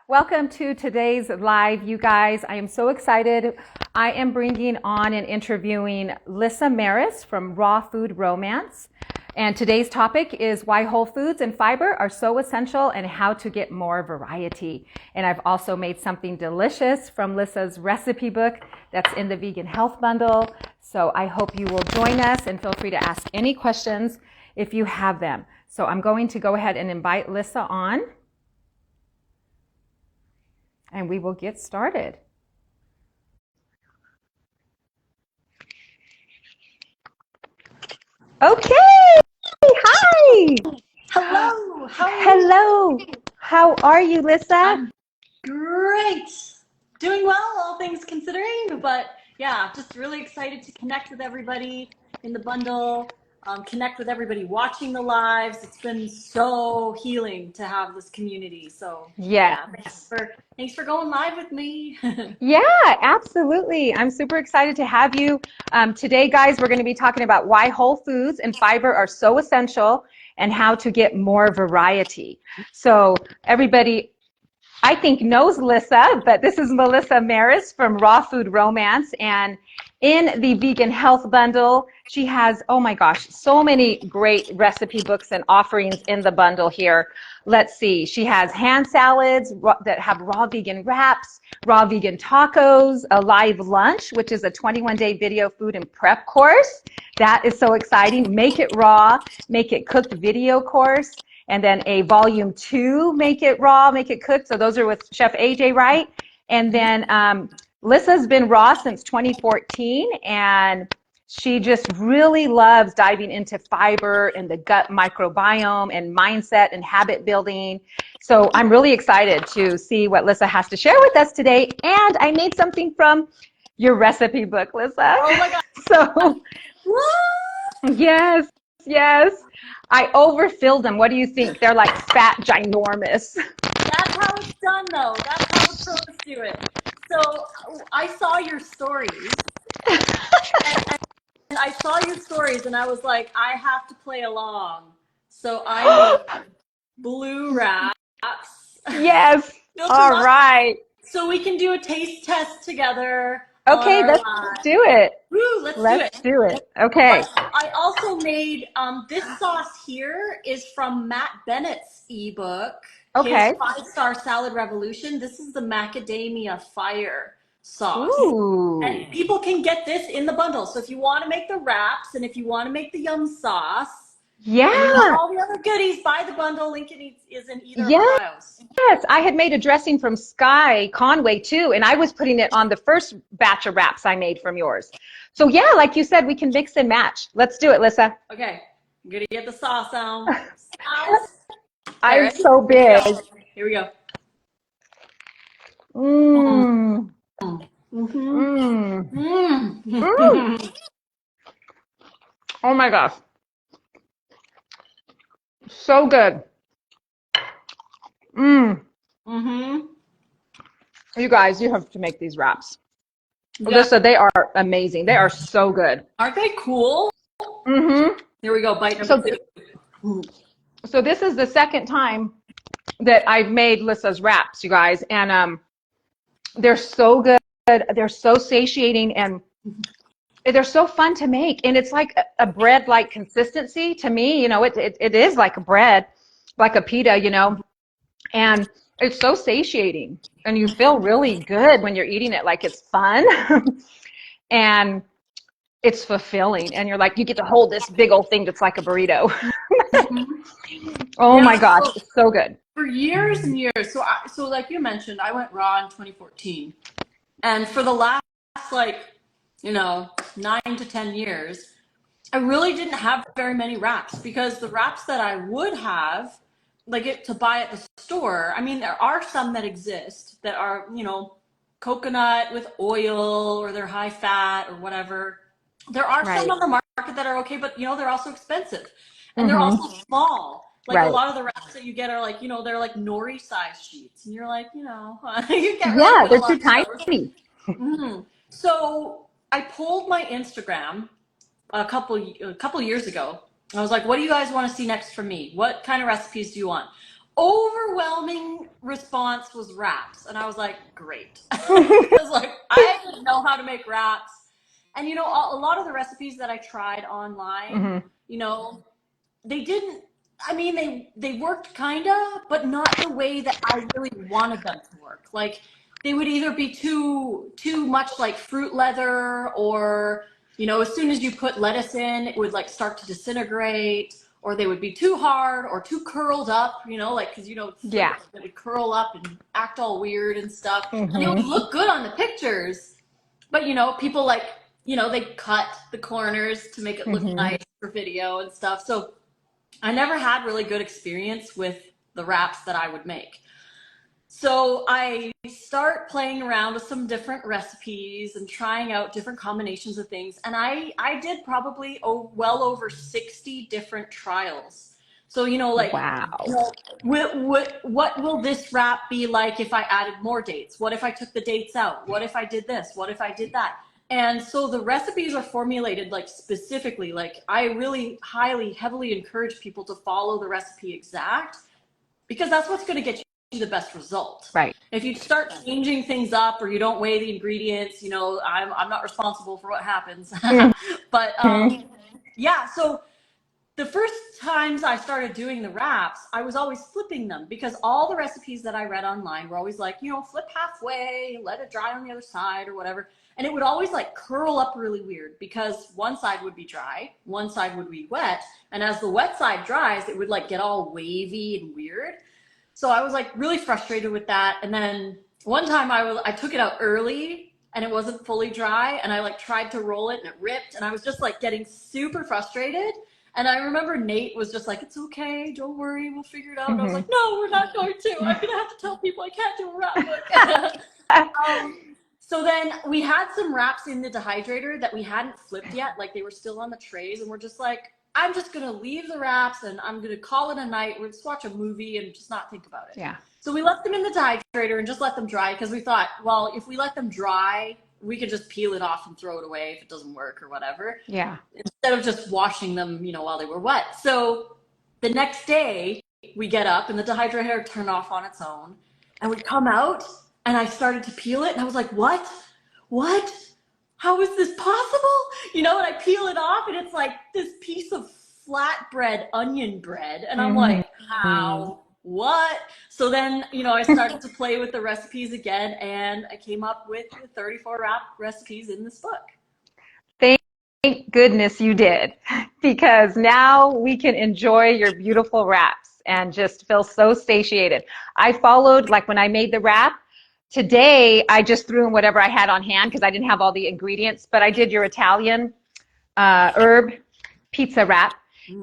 Welcome to today's live, you guys. I am so excited. I am bringing on and interviewing Lissa Maris from Raw Food Romance. And today's topic is why whole foods and fiber are so essential and how to get more variety. And I've also made something delicious from Lissa's recipe book that's in the Vegan Health Bundle. So I hope you will join us and feel free to ask any questions if you have them. So I'm going to go ahead and invite Lissa on, and we will get started. Okay. Hi. Hello. Hello. How are you, Lissa? I'm great. Doing well, all things considering. But yeah, just really excited to connect with everybody in the bundle, connect with everybody watching the lives. It's been so healing to have this community. So Yes. yeah, thanks for going live with me. Yeah, absolutely. I'm super excited to have you. Today, guys, we're going to be talking about why whole foods and fiber are so essential and how to get more variety. So everybody, I think, knows Lissa, but this is Lissa Maris from Raw Food Romance. And in the Vegan Health Bundle, she has, oh my gosh, so many great recipe books and offerings in the bundle here. Let's see. She has hand salads that have raw vegan wraps, raw vegan tacos, a live lunch, which is a 21-day video food and prep course. That is so exciting. Make it raw, make it cooked video course. And then a volume 2, make it raw, make it cooked. So those are with Chef AJ Wright. And then Lissa's been raw since 2014, and she just really loves diving into fiber and the gut microbiome and mindset and habit building. So I'm really excited to see what Lissa has to share with us today. And I made something from your recipe book, Lissa. Oh my God. So, What? yes. I overfilled them. What do you think? They're like fat, ginormous. That's how it's done, though. That's how the pros do it. So I saw your stories, and I saw your stories, and I was like, I have to play along. So I made blue wraps. Yes. All right. So we can do a taste test together. Okay, let's do it. Woo, let's do it. Okay. But I also made, this sauce here is from Matt Bennett's ebook. Okay. His 5-star salad revolution. This is the macadamia fire sauce. Ooh. And people can get this in the bundle. So if you want to make the wraps and if you want to make the yum sauce, yeah, all the other goodies, buy the bundle. Link is in either bios. Yes, I had made a dressing from Sky Conway too, and I was putting it on the first batch of wraps I made from yours. So yeah, like you said, we can mix and match. Let's do it, Lissa. Okay, I'm gonna get the sauce on. I'm so big. Here we go. Mmm. Mmm. Mmm. Oh my gosh. So good. Mmm. You guys, you have to make these wraps. Yeah. Lissa, they are amazing. They are so good. Aren't they cool? Here we go, bite number 2. So this is the second time that I've made Lissa's wraps, you guys, and they're so good. They're so satiating, and they're so fun to make. And it's like a bread-like consistency to me. You know, it is like a bread, like a pita, you know, and it's so satiating. And you feel really good when you're eating it, like it's fun. And it's fulfilling. And you're like, you get to hold this big old thing that's like a burrito. Oh my gosh, it's so good. For years and years, so like you mentioned, I went raw in 2014. And for the last, 9 to 10 years, I really didn't have very many wraps, because the wraps that I would have, to buy at the store, I mean, there are some that exist that are, coconut with oil, or they're high fat or whatever. There are some on the market that are okay, but they're also expensive, and they're also small. A lot of the wraps that you get are they're like nori size sheets, and you're like, you get they're too tiny. So I pulled my Instagram a couple years ago. I was like, what do you guys want to see next from me? What kind of recipes do you want? overwhelming response was wraps. And I was like, great. I was like, I didn't know how to make wraps. And, a lot of the recipes that I tried online, Mm-hmm. you know, they didn't, I mean, they worked kind of, but not the way that I really wanted them to work. Like, they would either be too much like fruit leather, or, as soon as you put lettuce in, it would like start to disintegrate, or they would be too hard or too curled up, like, because flip Yeah. it, it would curl up and act all weird and stuff. And it would Mm-hmm. look good on the pictures, but people like, they cut the corners to make it look Mm-hmm. nice for video and stuff. So I never had really good experience with the wraps that I would make. So I start playing around with some different recipes and trying out different combinations of things. And I did probably well over 60 different trials. So, like, Wow. what will this wrap be like if I added more dates? What if I took the dates out? What if I did this? What if I did that? And so the recipes are formulated like specifically. Like, I really heavily encourage people to follow the recipe exact, because that's what's going to get you the best result. Right. If you start changing things up, or you don't weigh the ingredients, I'm not responsible for what happens. But Mm-hmm. yeah, so the first times I started doing the wraps, I was always flipping them, because all the recipes that I read online were always like, flip halfway, let it dry on the other side or whatever. And it would always like curl up really weird, because one side would be dry, one side would be wet. And as the wet side dries, it would like get all wavy and weird. So I was like really frustrated with that. And then one time I took it out early and it wasn't fully dry, and I like tried to roll it and it ripped, and I was just like getting super frustrated. And I remember Nate was just like, "It's okay, don't worry, we'll figure it out." And I was Mm-hmm. like, "No, we're not going to. I'm gonna have to tell people I can't do a wrap book." So then we had some wraps in the dehydrator that we hadn't flipped yet, like they were still on the trays, and we're just like, I'm just gonna leave the wraps and I'm gonna call it a night. We'll just watch a movie and just not think about it. Yeah. So we left them in the dehydrator and just let them dry, because we thought, well, if we let them dry, we could just peel it off and throw it away if it doesn't work or whatever, Yeah. instead of just washing them, while they were wet. So the next day we get up and the dehydrator turned off on its own, and we come out and I started to peel it and I was like, what? How is this possible? And I peel it off and it's like this piece of flatbread onion bread. And I'm like, Mm-hmm. how? What? So then, I started to play with the recipes again, and I came up with the 34 wrap recipes in this book. Thank goodness you did, because now we can enjoy your beautiful wraps and just feel so satiated. I followed, like when I made the wrap, today I just threw in whatever I had on hand because I didn't have all the ingredients, but I did your Italian herb pizza wrap.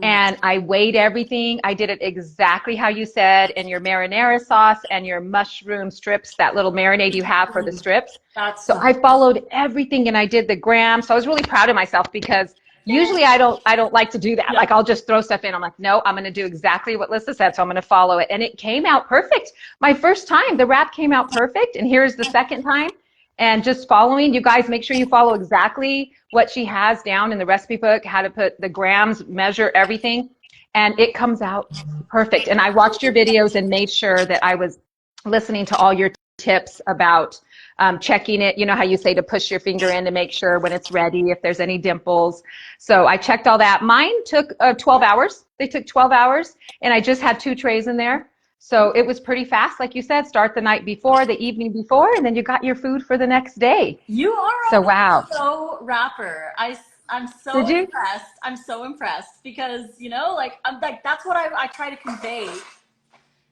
And I weighed everything. I did it exactly how you said, and your marinara sauce and your mushroom strips, that little marinade you have for the strips. So I followed everything and I did the grams. So I was really proud of myself, because usually I don't like to do that. Yeah. Like, I'll just throw stuff in. I'm like, no, I'm going to do exactly what Lissa said. So I'm going to follow it. And it came out perfect. My first time, the wrap came out perfect. And here's the second time. And just following, you guys, make sure you follow exactly what she has down in the recipe book, how to put the grams, measure everything, and it comes out perfect. And I watched your videos and made sure that I was listening to all your tips about checking it. You know how you say to push your finger in to make sure when it's ready, if there's any dimples. So I checked all that. Mine took 12 hours. They took 12 hours, and I just had 2 trays in there. So it was pretty fast, like you said. Start the night before, the evening before, and then you got your food for the next day. You are So wow. so rapper. I'm so Did you? impressed. I'm so impressed, because like, I'm like, that's what I try to convey.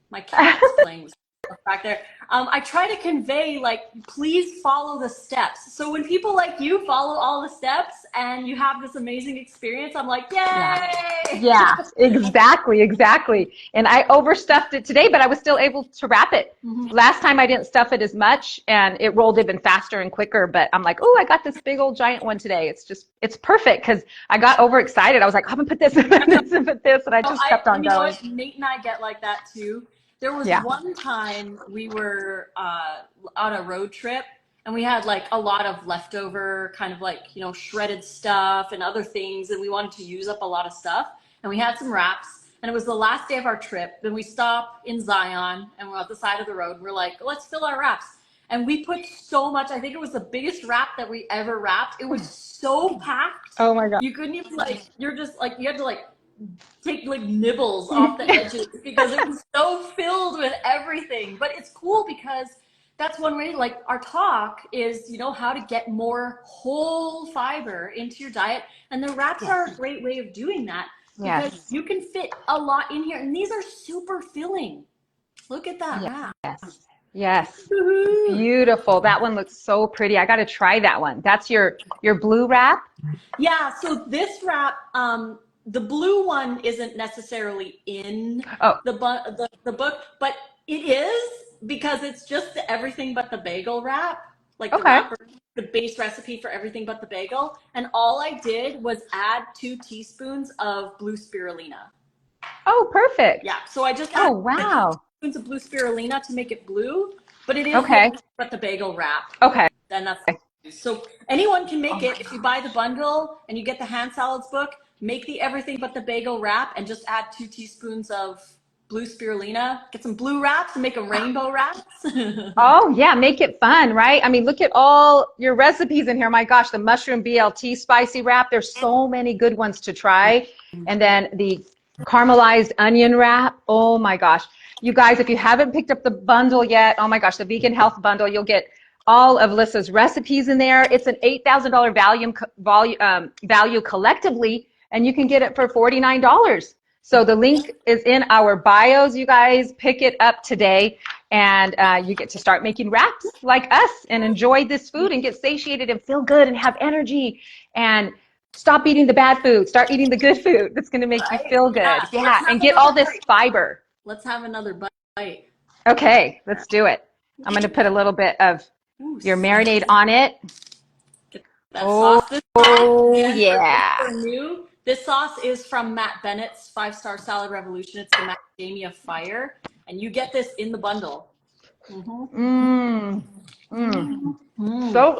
My cat is playing with stuff back there. I try to convey, like, please follow the steps. So when people like you follow all the steps and you have this amazing experience, I'm like, yay! Yeah, exactly. And I overstuffed it today, but I was still able to wrap it. Last time I didn't stuff it as much, and it rolled even faster and quicker, but I'm like, oh, I got this big old giant one today. It's perfect, because I got overexcited. I was like, I'm gonna put this and put this and put this, and I just kept on going. Nate and I get like that too. There was one time we were on a road trip, and we had like a lot of leftover kind of like, shredded stuff and other things, and we wanted to use up a lot of stuff. And we had some wraps, and it was the last day of our trip. Then we stop in Zion and we're at the side of the road. We're like, let's fill our wraps. And we put so much, I think it was the biggest wrap that we ever wrapped. It was so packed. Oh my God. You couldn't even like, you're just like, you had to like take like nibbles off the edges because it was so filled with everything. But it's cool because that's one way, like our talk is, you know, how to get more whole fiber into your diet. And the wraps are a great way of doing that because you can fit a lot in here. And these are super filling. Look at that wrap. Yes. Beautiful. That one looks so pretty. I got to try that one. That's your blue wrap? Yeah. So this wrap, the blue one isn't necessarily in the book, but it is because it's just the everything but the bagel wrap, like the wrapper, the base recipe for everything but the bagel. And all I did was add 2 teaspoons of blue spirulina. Oh, perfect. Yeah. So I just added 2 teaspoons of blue spirulina to make it blue, but it is but the bagel wrap. Okay. Then that's so anyone can make it. If you buy the bundle and you get the hand salads book, make the everything but the bagel wrap and just add 2 teaspoons of blue spirulina. Get some blue wraps and make them rainbow wraps. Oh yeah, make it fun, right? I mean, look at all your recipes in here. My gosh, the mushroom BLT spicy wrap. There's so many good ones to try. And then the caramelized onion wrap. Oh my gosh. You guys, if you haven't picked up the bundle yet, oh my gosh, the vegan health bundle, you'll get all of Lissa's recipes in there. It's an $8,000 value collectively, and you can get it for $49. So the link is in our bios, you guys. Pick it up today, and you get to start making wraps like us and enjoy this food and get satiated and feel good and have energy and stop eating the bad food. Start eating the good food that's going to make you feel good. Yeah, and get all this fiber. Let's have another bite. Okay, let's do it. I'm going to put a little bit of your marinade on it. Get that sauce. Yeah. This sauce is from Matt Bennett's 5-Star Salad Revolution. It's the macadamia fire, and you get this in the bundle. So,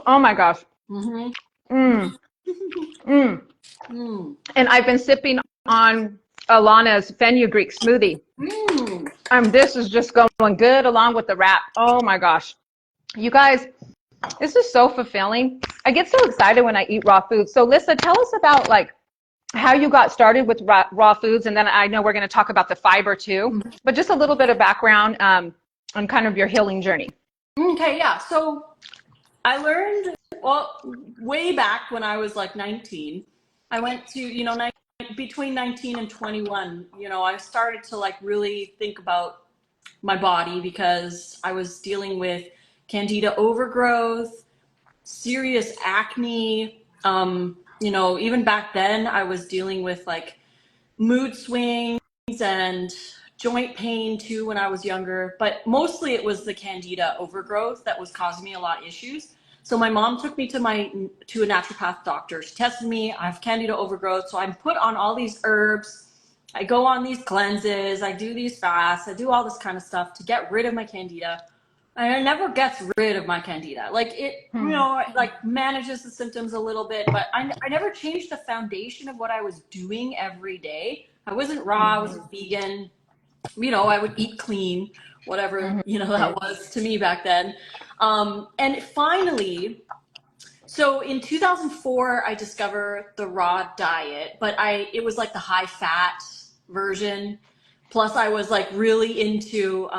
oh my gosh. And I've been sipping on Alana's fenugreek smoothie. This is just going good along with the wrap. Oh my gosh. You guys, this is so fulfilling. I get so excited when I eat raw food. So Lissa, tell us about like how you got started with raw foods, and then I know we're going to talk about the fiber too, but just a little bit of background on kind of your healing journey. Okay, yeah. So I learned, well, way back when I was like 19, I went to, you know, between 19 and 21, you know, I started to like really think about my body because I was dealing with candida overgrowth, serious acne. You know, even back then I was dealing with like mood swings and joint pain too when I was younger, but mostly it was the candida overgrowth that was causing me a lot of issues. So my mom took me to a naturopath doctor. She tested me. I have candida overgrowth. So I'm put on all these herbs. I go on these cleanses. I do these fasts. I do all this kind of stuff to get rid of my candida. And it never gets rid of my candida. Like it, you know, like manages the symptoms a little bit, but I never changed the foundation of what I was doing every day. I wasn't raw. I wasn't vegan. You know, I would eat clean, whatever, you know, that was to me back then. And finally, so in 2004, I discovered the raw diet, but it was like the high fat version. Plus I was like really into,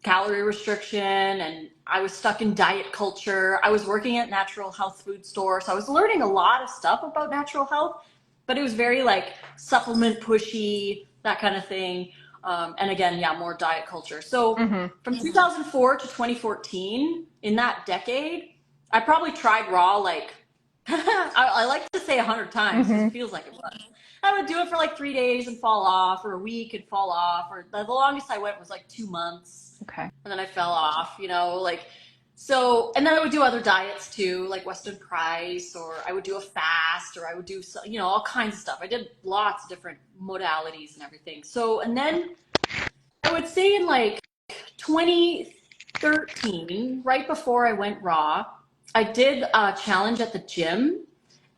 calorie restriction, and I was stuck in diet culture. I was working at natural health food store. So I was learning a lot of stuff about natural health, but it was very like supplement pushy, that kind of thing. And again, yeah, more diet culture. So from 2004 to 2014, in that decade, I probably tried raw like, I like to say 100 times. It feels like it was. I would do it for like 3 days and fall off, or a week and fall off, or the longest I went was like 2 months. Okay. And then I fell off, you know, like, so, and then I would do other diets too, like Weston Price, or I would do a fast, or I would do, you know, all kinds of stuff. I did lots of different modalities and everything. So, and then I would say in like 2013, right before I went raw, I did a challenge at the gym,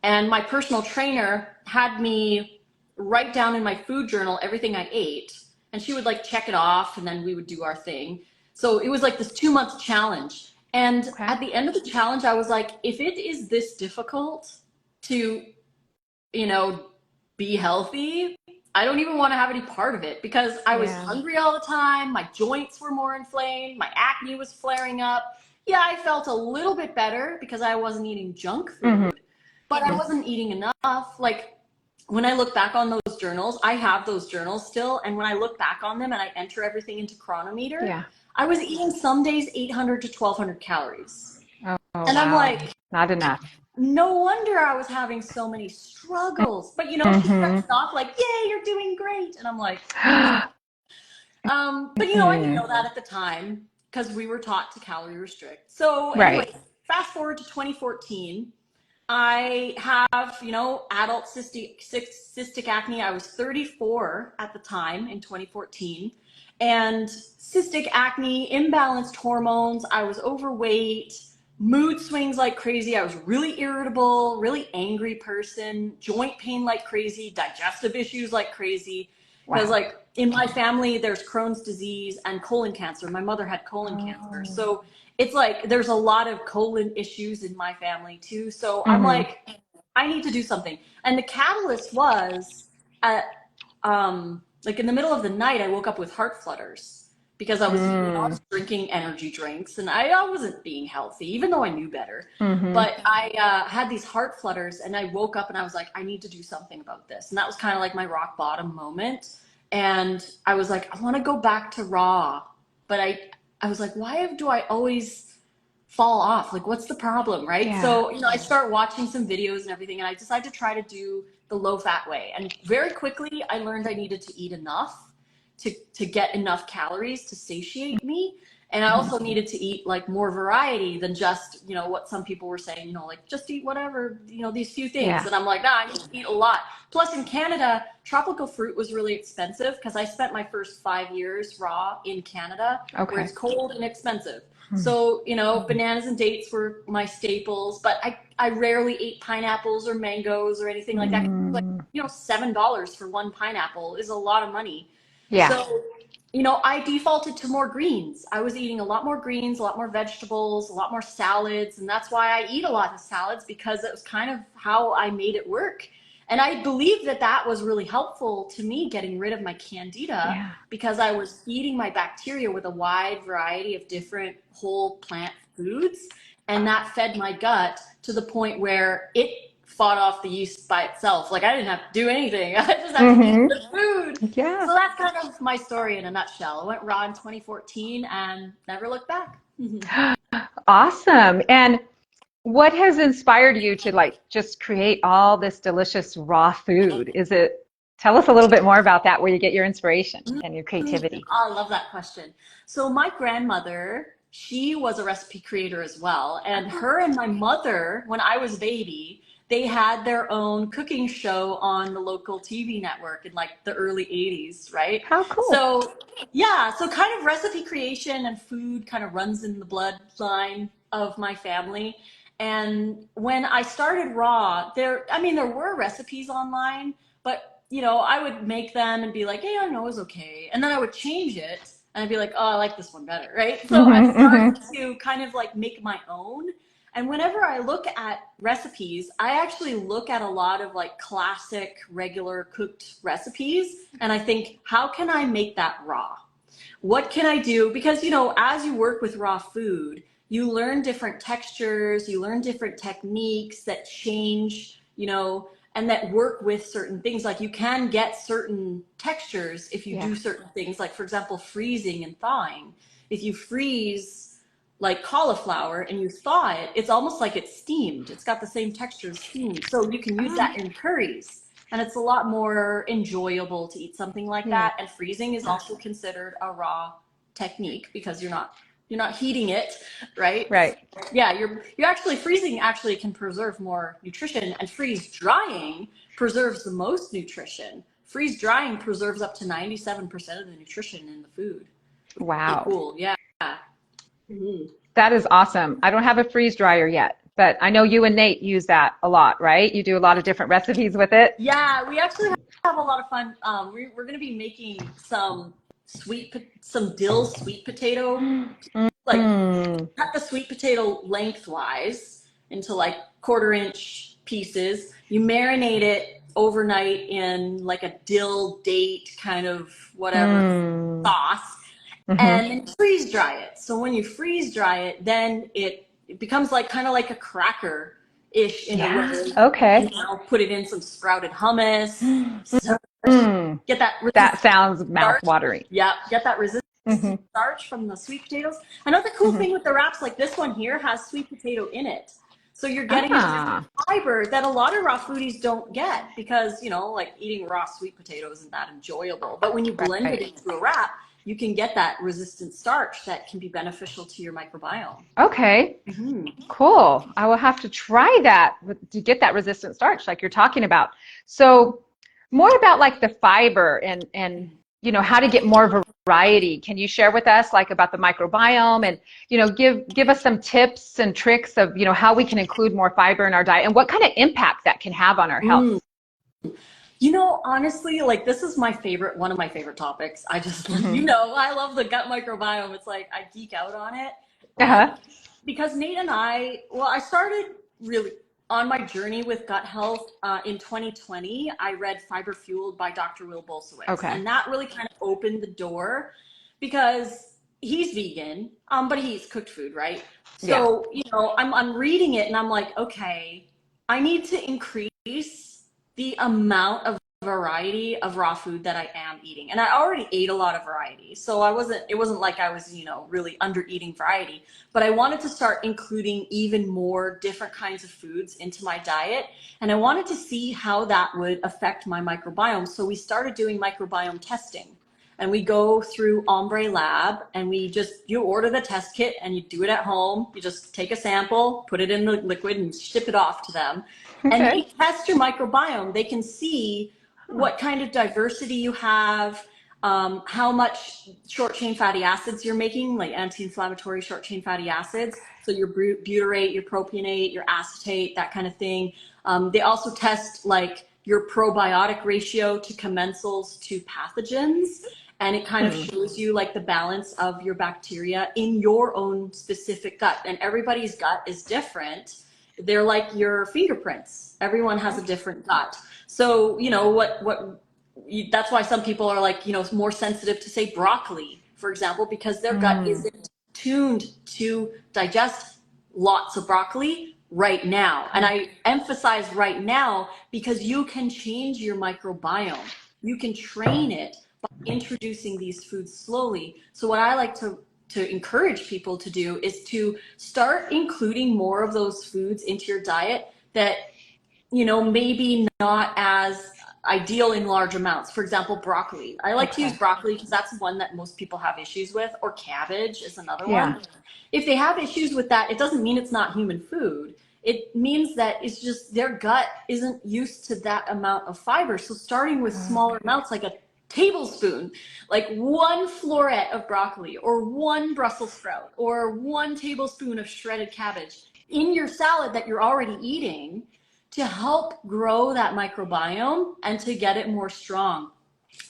and my personal trainer had me write down in my food journal everything I ate, and she would like check it off, and then we would do our thing. So it was like this 2 month challenge. And Okay. at the end of the challenge, I was like, if it is this difficult to, you know, be healthy, I don't even want to have any part of it, because I was Yeah. hungry all the time. My joints were more inflamed. My acne was flaring up. Yeah, I felt a little bit better because I wasn't eating junk food, but I wasn't eating enough. Like, when I look back on those journals, I have those journals still. And when I look back on them and I enter everything into Chronometer, Yeah. I was eating some days 800 to 1200 calories. Oh, And I'm wow. like, Not enough. no wonder I was having so many struggles. But, you know, she starts off like, yay, you're doing great. And I'm like, but, you know, I didn't know that at the time because we were taught to calorie restrict. So anyway, Right. fast forward to 2014. I have, you know, adult cystic acne. I was 34 at the time in 2014. And cystic acne, imbalanced hormones. I was overweight, mood swings like crazy. I was really irritable, really angry person, joint pain like crazy, digestive issues like crazy. Because, Wow. like, in my family, there's Crohn's disease and colon cancer. My mother had colon cancer. Oh. So it's like there's a lot of colon issues in my family too. So I'm like, I need to do something. And the catalyst was at like in the middle of the night, I woke up with heart flutters because I was, you know, I was drinking energy drinks, and I wasn't being healthy, even though I knew better. But I had these heart flutters, and I woke up and I was like, I need to do something about this. And that was kind of like my rock bottom moment. And I was like, I want to go back to raw, but I was like, why do I always fall off? Like, what's the problem, right? Yeah. So, you know, I start watching some videos and everything, and I decided to try to do the low fat way. And very quickly, I learned I needed to eat enough to get enough calories to satiate me. And I also needed to eat like more variety than just, you know, what some people were saying, you know, like just eat whatever, you know, these few things. Yeah. And I'm like, nah, I need to eat a lot. Plus in Canada, tropical fruit was really expensive because I spent my first 5 years raw in Canada, where Okay. it's cold and expensive. So, you know, bananas and dates were my staples, but I rarely ate pineapples or mangoes or anything like that. Like, you know, $7 for one pineapple is a lot of money. Yeah. So, you know, I defaulted to more greens. I was eating a lot more greens, a lot more vegetables, a lot more salads. And that's why I eat a lot of salads, because it was kind of how I made it work. And I believe that that was really helpful to me getting rid of my candida, because I was feeding my bacteria with a wide variety of different whole plant foods. And that fed my gut to the point where it fought off the yeast by itself. Like, I didn't have to do anything. I just had to eat the food. Yeah. So that's kind of my story in a nutshell. I went raw in 2014 and never looked back. Awesome. And what has inspired you to like just create all this delicious raw food? Tell us a little bit more about that, where you get your inspiration and your creativity. I love that question. So my grandmother, she was a recipe creator as well. And her and my mother, when I was a baby, they had their own cooking show on the local TV network in like the early 80s, right? How cool. So yeah, so kind of recipe creation and food kind of runs in the bloodline of my family. And when I started raw, there were recipes online, but you know, I would make them and be like, hey, I know it's okay. And then I would change it and I'd be like, oh, I like this one better, right? So I started to kind of like make my own. And whenever I look at recipes, I actually look at a lot of like classic, regular cooked recipes. And I think, how can I make that raw? What can I do? Because, you know, as you work with raw food, you learn different textures, you learn different techniques that change, you know, and that work with certain things. Like, you can get certain textures if you do certain things, like for example, freezing and thawing. If you freeze like cauliflower and you thaw it, it's almost like it's steamed. It's got the same texture as steamed. So you can use that in curries. And it's a lot more enjoyable to eat something like that. And freezing is also considered a raw technique because you're not heating it, right? Right. Yeah, you're actually freezing actually can preserve more nutrition, and freeze drying preserves the most nutrition. Freeze drying preserves up to 97% of the nutrition in the food. Wow. Really cool. Yeah. That is awesome. I don't have a freeze dryer yet, But I know you and Nate use that a lot, right? You do a lot of different recipes with it. Yeah, we actually have a lot of fun. We're going to be making some dill sweet potato, like Mm, cut the sweet potato lengthwise into like 1/4 inch pieces. You marinate it overnight in like a dill date kind of whatever mm, sauce, hmm. and then freeze dry it. So when you freeze dry it, then it becomes like kind of like a cracker ish in a Yeah. way. Okay. And now put it in some sprouted hummus. So Mm, get that that resistant sounds starch. mouth-watering. Yeah, get that resistant Hmm. starch from the sweet potatoes. Another cool Hmm. thing with the wraps, like this one here, has sweet potato in it. So you're getting a different Ah, fiber that a lot of raw foodies don't get because, like eating raw sweet potato isn't that enjoyable. But when you blend it right. into a wrap, you can get that resistant starch that can be beneficial to your microbiome. Okay. Mm-hmm. Cool. I will have to try that to get that resistant starch like you're talking about. So more about like the fiber and how to get more variety. Can you share with us like about the microbiome and give us some tips and tricks of how we can include more fiber in our diet and what kind of impact that can have on our health? Mm. Honestly, like this is one of my favorite topics. Hmm. I love the gut microbiome. It's like I geek out on it. And Uh-huh. because Nate and I started really on my journey with gut health in 2020. I read Fiber Fueled by Dr. Will Bolsowitz, Okay. and that really kind of opened the door because he's vegan, but he eats cooked food, right? Yeah. So, I'm reading it and I'm like, okay, I need to increase the amount of variety of raw food that I am eating. And I already ate a lot of variety. So it wasn't like I was, really under eating variety, but I wanted to start including even more different kinds of foods into my diet. And I wanted to see how that would affect my microbiome. So we started doing microbiome testing. And we go through Ombre Lab and you order the test kit and you do it at home. You just take a sample, put it in the liquid and ship it off to them. And Okay. they test your microbiome. They can see Huh. what kind of diversity you have, how much short chain fatty acids you're making, like anti-inflammatory short chain fatty acids. So your butyrate, your propionate, your acetate, that kind of thing. They also test like your probiotic ratio to commensals to pathogens. And it kind of Hmm. shows you like the balance of your bacteria in your own specific gut. And everybody's gut is different. They're like your fingerprints. Everyone has a different gut. So, that's why some people are like, more sensitive to say broccoli, for example, because their gut Mm. isn't tuned to digest lots of broccoli right now. And I emphasize right now because you can change your microbiome. You can train it by introducing these foods slowly. So what I like to encourage people to do is to start including more of those foods into your diet that maybe not as ideal in large amounts. For example, broccoli. I like to use Okay. broccoli because that's one that most people have issues with, or cabbage is another Yeah. one. If they have issues with that, it doesn't mean it's not human food. It means that it's just their gut isn't used to that amount of fiber. So starting with smaller Okay. amounts, like a tablespoon, like one floret of broccoli, or one Brussels sprout, or 1 tablespoon of shredded cabbage in your salad that you're already eating to help grow that microbiome and to get it more strong.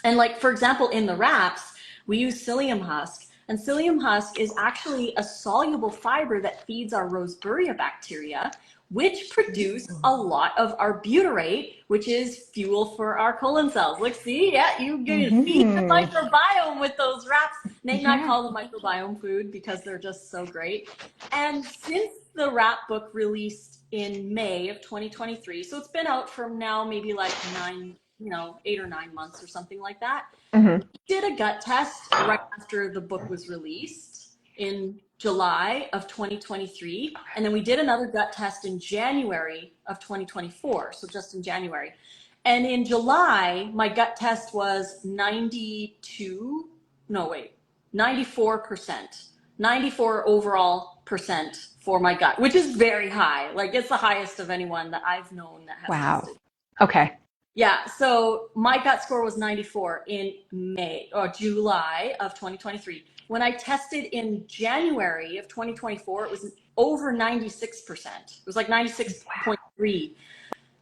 And like, for example, in the wraps, we use psyllium husk. And psyllium husk is actually a soluble fiber that feeds our Roseburia bacteria, which produce a lot of our butyrate, which is fuel for our colon cells. Look, see, yeah, you can feed the Hmm. microbiome with those wraps. Nate and I Yeah. call them microbiome food because they're just so great. And since the wrap book released in May of 2023, so it's been out for now maybe like 8 or 9 months or something like that. Hmm. Did a gut test right after the book was released in July of 2023. And then we did another gut test in January of 2024. So just in January. And in July, my gut test was 94%, 94 overall percent for my gut, which is very high. Like it's the highest of anyone that I've known that has Wow. tested. Okay. Yeah, so my gut score was 94 in July of 2023. When I tested in January of 2024, it was over 96%. It was like 96.3.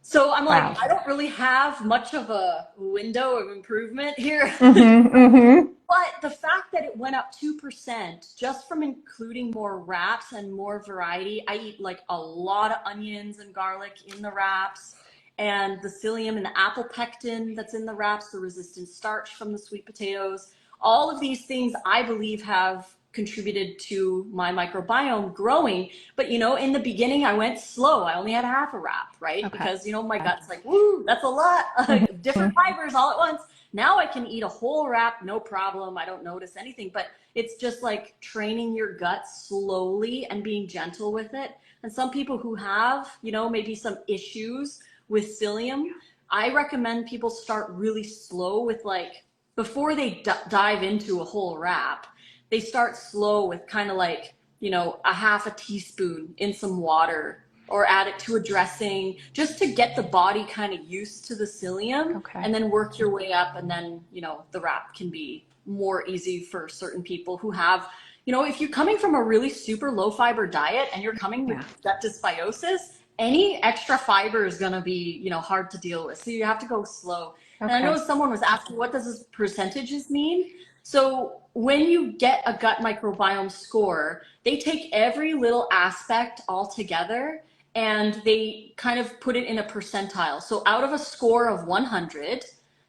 So I'm like, Wow. I don't really have much of a window of improvement here. Mm-hmm, mm-hmm. But the fact that it went up 2% just from including more wraps and more variety, I eat like a lot of onions and garlic in the wraps, and the psyllium and the apple pectin that's in the wraps, the resistant starch from the sweet potatoes, all of these things I believe have contributed to my microbiome growing. But in the beginning I went slow. I only had half a wrap, right? Okay. Because my gut's like, woo, that's a lot of different fibers all at once. Now I can eat a whole wrap, no problem. I don't notice anything, but it's just like training your gut slowly and being gentle with it. And some people who have, maybe some issues with psyllium, I recommend people start really slow with like, before they dive into a whole wrap, they start slow with kind of like, a half a teaspoon in some water, or add it to a dressing, just to get the body kind of used to the psyllium. Okay. And then work your way up. And then, the wrap can be more easy for certain people who have, if you're coming from a really super low fiber diet and you're coming with gut dysbiosis, any extra fiber is going to be, hard to deal with. So you have to go slow. Okay. And I know someone was asking, what does this percentages mean? So when you get a gut microbiome score, they take every little aspect all together and they kind of put it in a percentile. So out of a score of 100,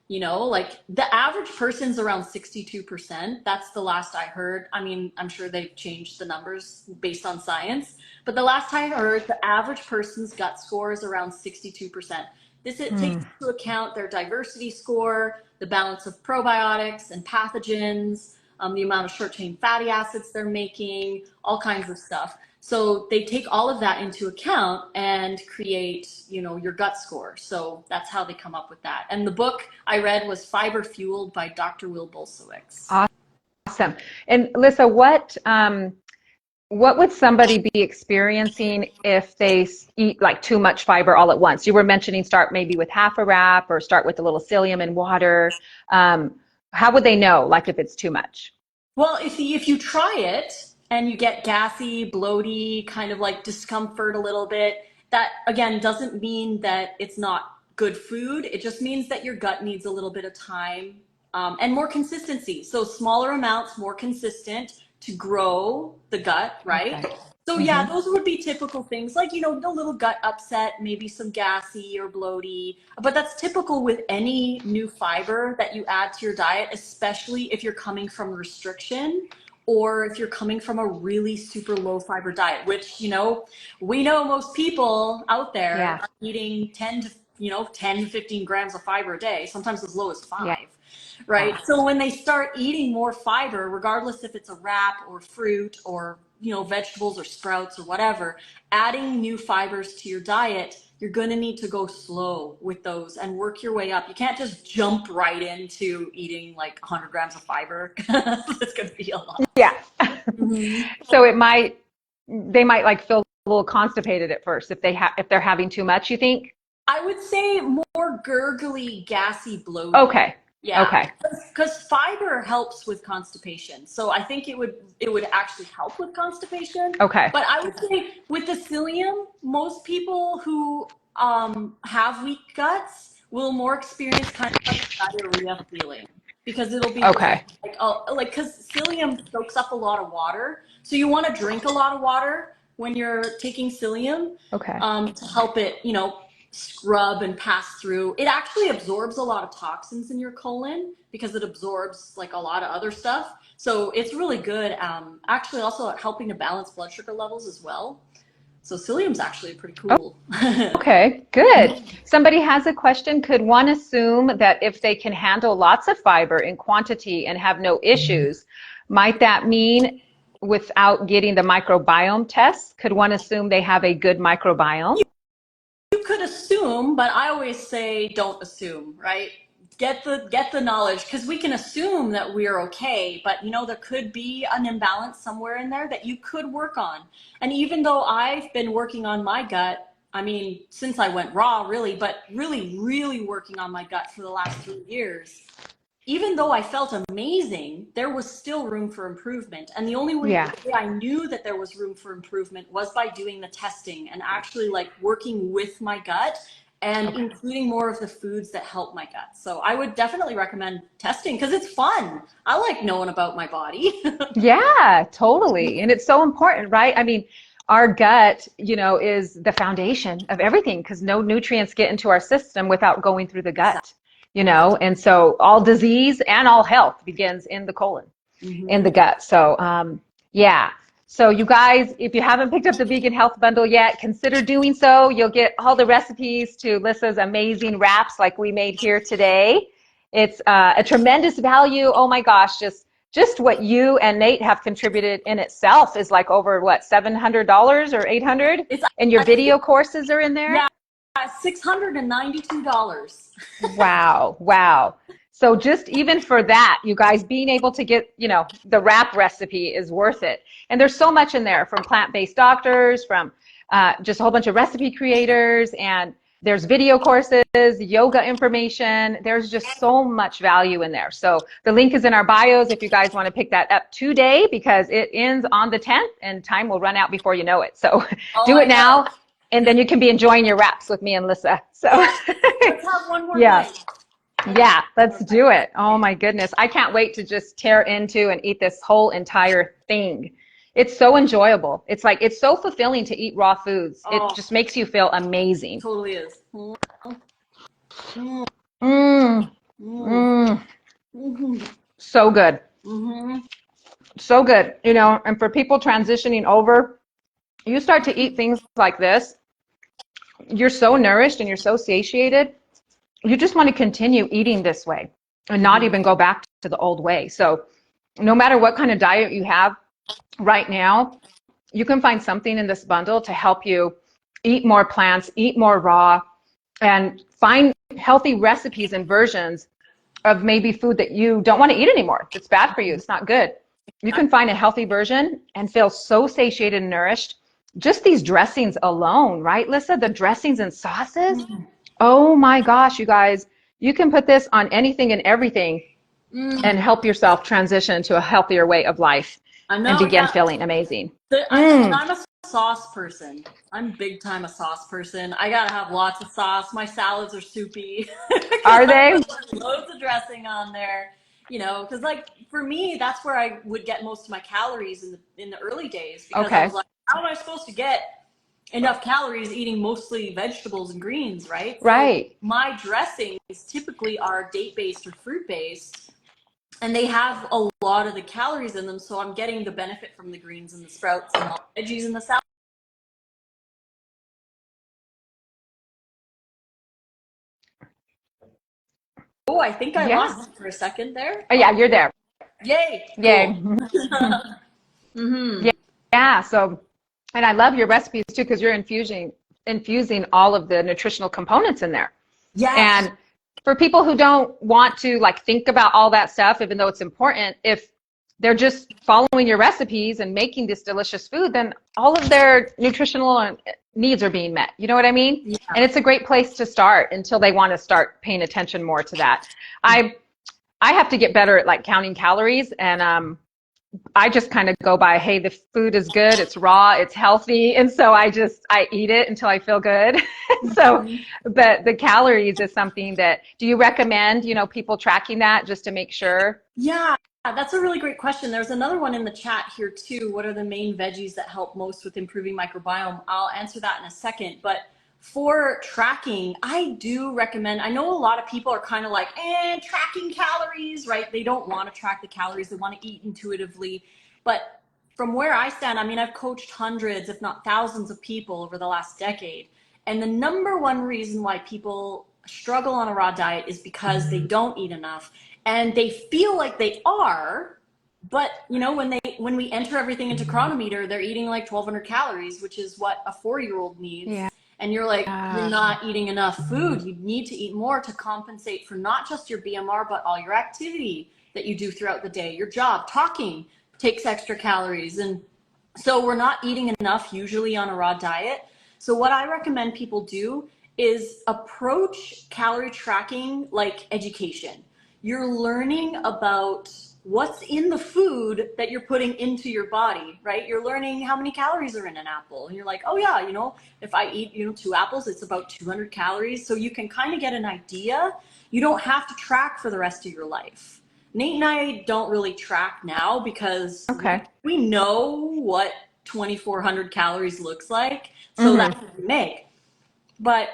like the average person's around 62%. That's the last I heard. I mean, I'm sure they've changed the numbers based on science, but the last I heard, the average person's gut score is around 62%. This takes into account their diversity score, the balance of probiotics and pathogens, the amount of short chain fatty acids they're making, all kinds of stuff. So they take all of that into account and create, your gut score. So that's how they come up with that. And the book I read was Fiber Fueled by Dr. Will Bolsewicz. Awesome. And Lissa, what would somebody be experiencing if they eat like too much fiber all at once? You were mentioning start maybe with half a wrap or start with a little psyllium and water. How would they know, like, if it's too much? Well, if you try it and you get gassy, bloaty, kind of like discomfort a little bit, that again doesn't mean that it's not good food. It just means that your gut needs a little bit of time and more consistency. So smaller amounts, more consistent to grow the gut, right? Okay. So yeah, those would be typical things like, a little gut upset, maybe some gassy or bloaty, but that's typical with any new fiber that you add to your diet, especially if you're coming from restriction or if you're coming from a really super low fiber diet, which, we know most people out there are eating 10 to 15 grams of fiber a day, sometimes as low as 5. Right. So when they start eating more fiber, regardless if it's a wrap or fruit or, vegetables or sprouts or whatever, adding new fibers to your diet, you're going to need to go slow with those and work your way up. You can't just jump right into eating like 100 grams of fiber. It's going to be a lot. Yeah. So they might like feel a little constipated at first if they're having too much, you think? I would say more gurgly, gassy, bloated. Okay. Yeah. Okay. Because fiber helps with constipation. So I think it would actually help with constipation. Okay. But I would say with the psyllium, most people who have weak guts will more experience kind of like a diarrhea feeling, because it'll be Okay. because psyllium soaks up a lot of water. So you want to drink a lot of water when you're taking psyllium. Okay. To help it, scrub and pass through. It actually absorbs a lot of toxins in your colon because it absorbs like a lot of other stuff. So it's really good. Actually also at helping to balance blood sugar levels as well. So psyllium's actually pretty cool. Okay, good. Somebody has a question. Could one assume that if they can handle lots of fiber in quantity and have no issues, might that mean without getting the microbiome test, could one assume they have a good microbiome? You could assume, but I always say don't assume, right? Get the knowledge, because we can assume that we're okay, but there could be an imbalance somewhere in there that you could work on. And even though I've been working on my gut, I mean, since I went raw, really, but really, really working on my gut for the last 3 years, even though I felt amazing, there was still room for improvement. And the only way Yeah. I knew that there was room for improvement was by doing the testing and actually like working with my gut and including more of the foods that help my gut. So I would definitely recommend testing because it's fun. I like knowing about my body. Yeah, totally. And it's so important, right? I mean, our gut, is the foundation of everything because no nutrients get into our system without going through the gut, and so all disease and all health begins in the colon, in Mm-hmm. the gut. So, yeah. So you guys, if you haven't picked up the Vegan Health Bundle yet, consider doing so. You'll get all the recipes to Lissa's amazing wraps like we made here today. It's a tremendous value. Oh my gosh, just what you and Nate have contributed in itself is like over what, $700 or 800? It's, And your I think, video courses are in there? yeah, $692. Wow, wow. So just even for that, you guys being able to get, the wrap recipe is worth it. And there's so much in there from plant-based doctors, from just a whole bunch of recipe creators, and there's video courses, yoga information. There's just so much value in there. So the link is in our bios if you guys want to pick that up today because it ends on the 10th and time will run out before you know it. So Oh, do I it know. now and then you can be enjoying your wraps with me and Lissa. So Yeah, let's have one more yeah. bite. Yeah, let's do it. Oh my goodness. I can't wait to just tear into and eat this whole entire thing. It's so enjoyable. It's like, it's so fulfilling to eat raw foods. It Oh, just makes you feel amazing. totally is. Mm, mm, Mmm, mm, mmm, mhm, so good. mhm. So good. And for people transitioning over, you start to eat things like this, you're so nourished and you're so satiated. You just want to continue eating this way and not even go back to the old way. So no matter what kind of diet you have right now, you can find something in this bundle to help you eat more plants, eat more raw, and find healthy recipes and versions of maybe food that you don't want to eat anymore. It's bad for you. It's not good. You can find a healthy version and feel so satiated and nourished. Just these dressings alone, right, Lissa? The dressings and sauces. Oh my gosh, you guys, you can put this on anything and everything and Mm. help yourself transition to a healthier way of life I and know, begin yeah. feeling amazing. And Mm. I'm a sauce person. I'm big time a sauce person. I gotta have lots of sauce. My salads are soupy because Are I they? put like, loads of dressing on there. Because like for me, that's where I would get most of my calories in the early days because I was Okay. like, how am I supposed to get enough calories eating mostly vegetables and greens, right? So Right. my dressings typically are date based or fruit based and they have a lot of the calories in them, so I'm getting the benefit from the greens and the sprouts and all the veggies in the salad. Oh, I think I Yeah. lost you for a second there. Oh, yeah, you're there. Yay, Yay. cool. Mm-hmm. Yeah. Yeah. So, and I love your recipes too because you're infusing all of the nutritional components in there. Yes. And for people who don't want to like think about all that stuff, even though it's important, if they're just following your recipes and making this delicious food, then all of their nutritional needs are being met. You know what I mean? Yeah. And it's a great place to start until they want to start paying attention more to that. I I have to get better at like counting calories and I just kind of go by, hey, the food is good, it's raw, it's healthy, and so I eat it until I feel good. So, Mhm. but the calories is something that, do you recommend, people tracking that just to make sure? Yeah, that's a really great question. There's another one in the chat here too. What are the main veggies that help most with improving microbiome? I'll answer that in a second. But for tracking, I do recommend, I know a lot of people are kind of like, tracking calories, right? They don't want to track the calories. They want to eat intuitively. But from where I stand, I mean, I've coached hundreds, if not thousands of people over the last decade. And the number one reason why people struggle on a raw diet is because they don't eat enough and they feel like they are, but when we enter everything into chronometer, they're eating like 1,200 calories, which is what a 4-year-old needs. Yeah. And you're like, you're not eating enough food. You need to eat more to compensate for not just your BMR, but all your activity that you do throughout the day. Your job, talking, takes extra calories. And so we're not eating enough usually on a raw diet. So what I recommend people do is approach calorie tracking like education. you're learning about what's in the food that you're putting into your body, right? You're learning how many calories are in an apple. And you're like, oh yeah, if I eat, 2 apples, it's about 200 calories. So you can kind of get an idea. You don't have to track for the rest of your life. Nate and I don't really track now because Okay. we know what 2,400 calories looks like. So Mm-hmm. that's what we make. But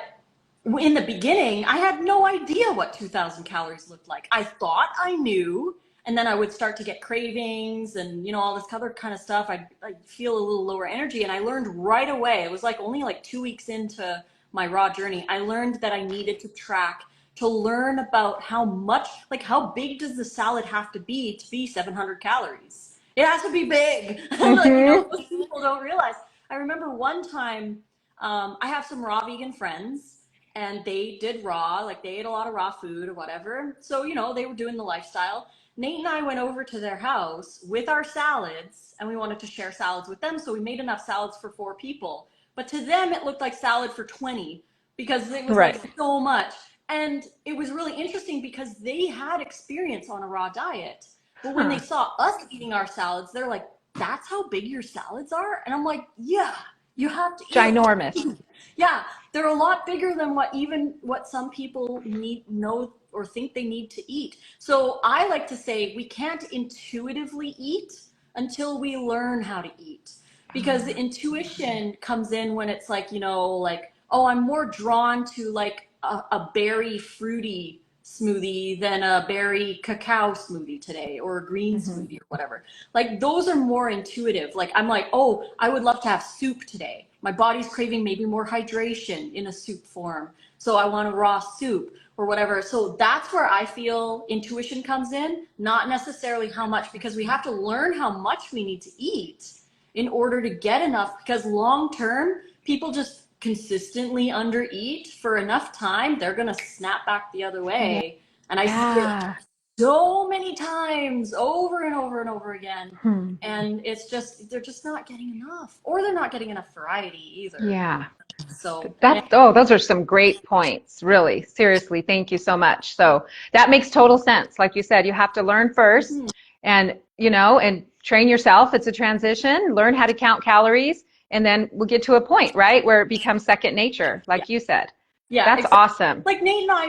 in the beginning, I had no idea what 2,000 calories looked like. I thought I knew, and then I would start to get cravings and all this other kind of stuff. I'd feel a little lower energy, and I learned right away. It was like only like 2 weeks into my raw journey, I learned that I needed to track to learn about how much, like how big does the salad have to be 700 calories? It has to be big. Like, Mm-hmm. most people don't realize. I remember one time, I have some raw vegan friends and they did raw, like they ate a lot of raw food or whatever. So, they were doing the lifestyle. Nate and I went over to their house with our salads and we wanted to share salads with them. So we made enough salads for 4 people. But to them, it looked like salad for 20 because it was Right. like so much. And it was really interesting because they had experience on a raw diet. But when they Huh. saw us eating our salads, they're like, that's how big your salads are? And I'm like, yeah, you have to eat a lot. Ginormous. Yeah, they're a lot bigger than what some people know or think they need to eat. So I like to say we can't intuitively eat until we learn how to eat. Because the intuition comes in when it's like, like, oh, I'm more drawn to like a berry fruity smoothie than a berry cacao smoothie today or a green Mm-hmm. smoothie or whatever. Like those are more intuitive. Like I'm like, oh, I would love to have soup today. My body's craving maybe more hydration in a soup form. So I want a raw soup or whatever. So that's where I feel intuition comes in, not necessarily how much, because we have to learn how much we need to eat in order to get enough. Because long term, people just consistently undereat for enough time, they're going to snap back the other Yeah. way. And I see it Yeah. so many times over and over and over again. Hmm. And it's just, they're just not getting enough, or they're not getting enough variety either. Yeah. So, yeah. Those are some great points, really. Seriously, thank you so much. So that makes total sense. Like you said, you have to learn first Mhm. and, and train yourself. It's a transition, learn how to count calories, and then we'll get to a point, right, where it becomes second nature, Yeah. like you said. Yeah, That's exactly. awesome. Like Nate and I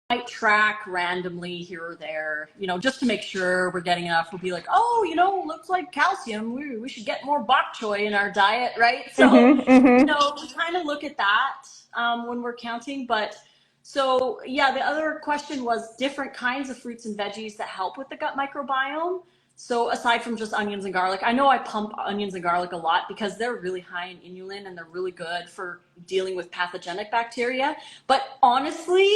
might track randomly here or there, just to make sure we're getting enough. We'll be like, oh, looks like calcium. We should get more bok choy in our diet, right? So, Mm-hmm, mm-hmm. we kind of look at that when we're counting. But so, yeah, the other question was different kinds of fruits and veggies that help with the gut microbiome. So aside from just onions and garlic, I know I pump onions and garlic a lot because they're really high in inulin and they're really good for dealing with pathogenic bacteria. But honestly,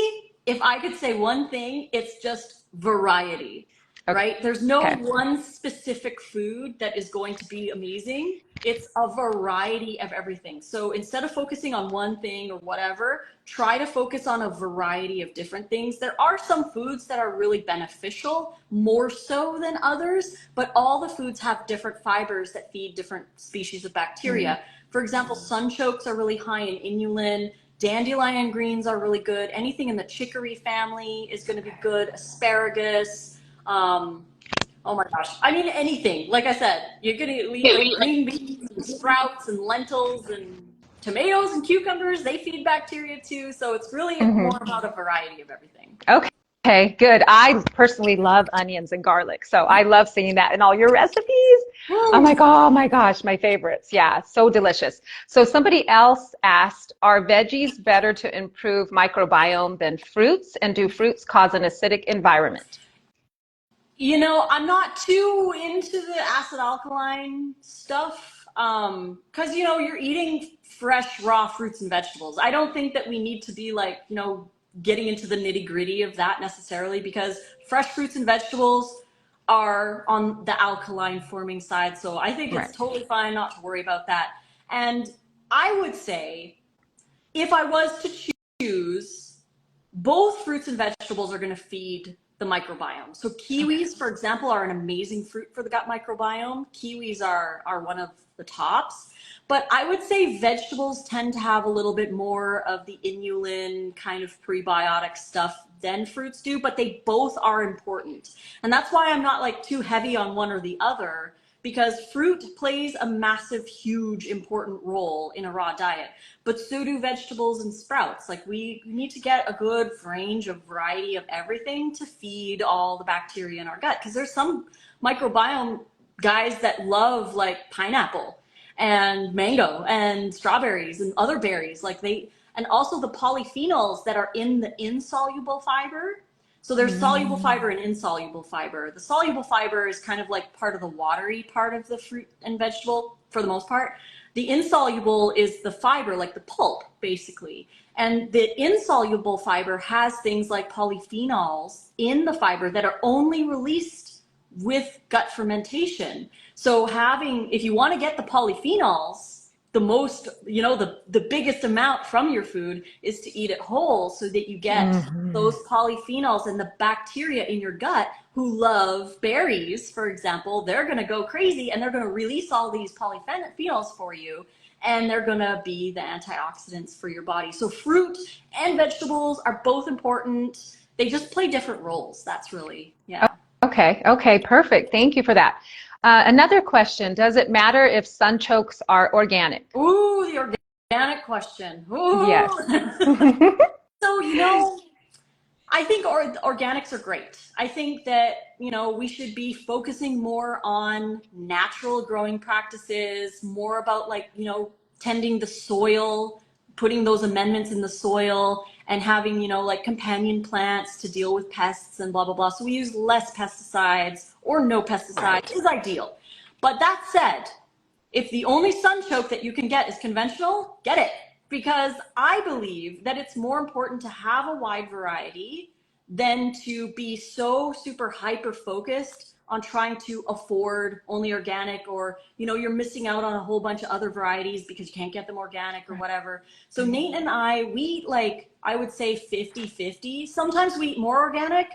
if I could say one thing, it's just variety, right? There's no Okay. one specific food that is going to be amazing. It's a variety of everything. So instead of focusing on one thing or whatever, try to focus on a variety of different things. There are some foods that are really beneficial, more so than others, but all the foods have different fibers that feed different species of bacteria. For example, sunchokes are really high in inulin. Dandelion greens are really good. Anything in the chicory family is going to be good. Asparagus. Oh my gosh. I mean, anything. Like I said, you're going to eat like green beans and sprouts and lentils and tomatoes and cucumbers. They feed bacteria too. So it's really more Mm-hmm. about a variety of everything. Okay, good. I personally love onions and garlic, so I love seeing that in all your recipes. I'm Woo. like, oh my gosh, my favorites. Yeah, so delicious. So somebody else asked, are veggies better to improve microbiome than fruits? And do fruits cause an acidic environment? I'm not too into the acid alkaline stuff because, you're eating fresh, raw fruits and vegetables. I don't think that we need to be like, getting into the nitty gritty of that necessarily because fresh fruits and vegetables are on the alkaline forming side. So I think Right. it's totally fine not to worry about that. And I would say if I was to choose, both fruits and vegetables are going to feed the the microbiome. So kiwis, for example, are an amazing fruit for the gut microbiome. Kiwis are one of the tops. But I would say vegetables tend to have a little bit more of the inulin kind of prebiotic stuff than fruits do, but they both are important. And that's why I'm not like too heavy on one or the other, because fruit plays a massive, huge, important role in a raw diet. But so do vegetables and sprouts. Like we need to get a good range of variety of everything to feed all the bacteria in our gut. Because there's some microbiome guys that love like pineapple and mango and strawberries and other berries. And also the polyphenols that are in the insoluble fiber. So there's soluble fiber and insoluble fiber. The soluble fiber is kind of like part of the watery part of the fruit and vegetable for the most part. The insoluble is the fiber, like the pulp, basically. And the insoluble fiber has things like polyphenols in the fiber that are only released with gut fermentation. So if you want to get the polyphenols, the most, the biggest amount from your food is to eat it whole so that you get those polyphenols, and the bacteria in your gut who love berries, for example, they're going to go crazy and they're going to release all these polyphenols for you, and they're going to be the antioxidants for your body. So fruit and vegetables are both important. They just play different roles. That's really, yeah. Okay, perfect. Thank you for that. Another question, does it matter if sunchokes are organic? Ooh, the organic question. Ooh. Yes. So, I think organics are great. I think that, we should be focusing more on natural growing practices, more about tending the soil, putting those amendments in the soil, and having, like companion plants to deal with pests and blah, blah, blah. So we use less pesticides or no pesticides is ideal. But that said, if the only sunchoke that you can get is conventional, get it. Because I believe that it's more important to have a wide variety than to be so super hyper focused on trying to afford only organic, or you're missing out on a whole bunch of other varieties because you can't get them organic or whatever. So Nate and we eat I would say 50-50. Sometimes we eat more organic,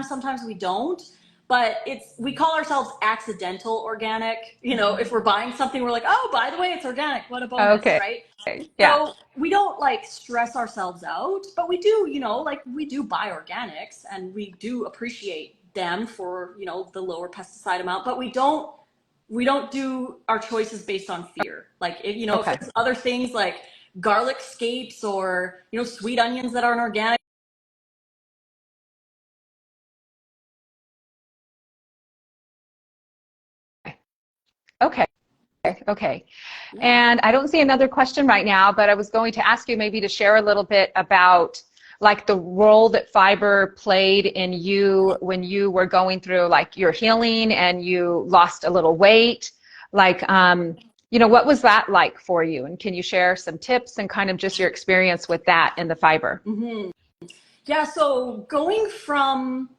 sometimes we don't. But we call ourselves accidental organic. If we're buying something, we're like, oh, by the way, it's organic. What a bonus, right? Yeah. So we don't stress ourselves out, but we do, we do buy organics, and we do appreciate them for, the lower pesticide amount, but we don't do our choices based on fear. If it's other things like garlic scapes or, sweet onions that aren't organic. Okay. And I don't see another question right now, but I was going to ask you maybe to share a little bit about the role that fiber played in you when you were going through your healing and you lost a little weight. What was that like for you? And can you share some tips and kind of just your experience with that and the fiber? Mm-hmm. Yeah, so going from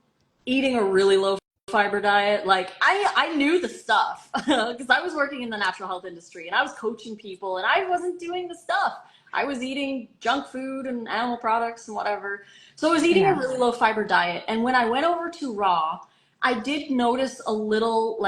eating a really low fiber diet, I knew the stuff because I was working in the natural health industry and I was coaching people, and I wasn't doing the stuff. I was eating junk food and animal products and whatever. So I was eating a really low fiber diet. And when I went over to raw, I did notice a little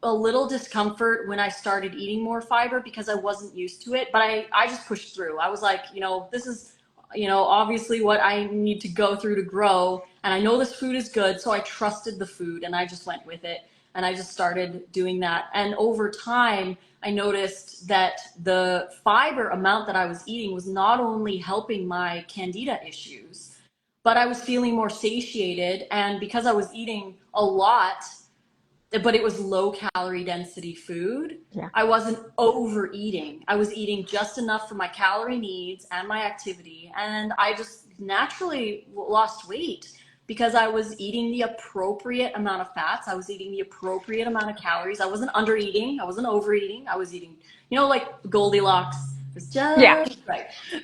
a little discomfort when I started eating more fiber because I wasn't used to it, but I just pushed through. I was like, this is obviously what I need to go through to grow. And I know this food is good. So I trusted the food and I just went with it. And I just started doing that. And over time, I noticed that the fiber amount that I was eating was not only helping my candida issues, but I was feeling more satiated. And because I was eating a lot, but it was low calorie density food, I wasn't overeating. I was eating just enough for my calorie needs and my activity. And I just naturally lost weight because I was eating the appropriate amount of fats. I was eating the appropriate amount of calories. I wasn't under eating. I wasn't overeating. I was eating, like Goldilocks. It was just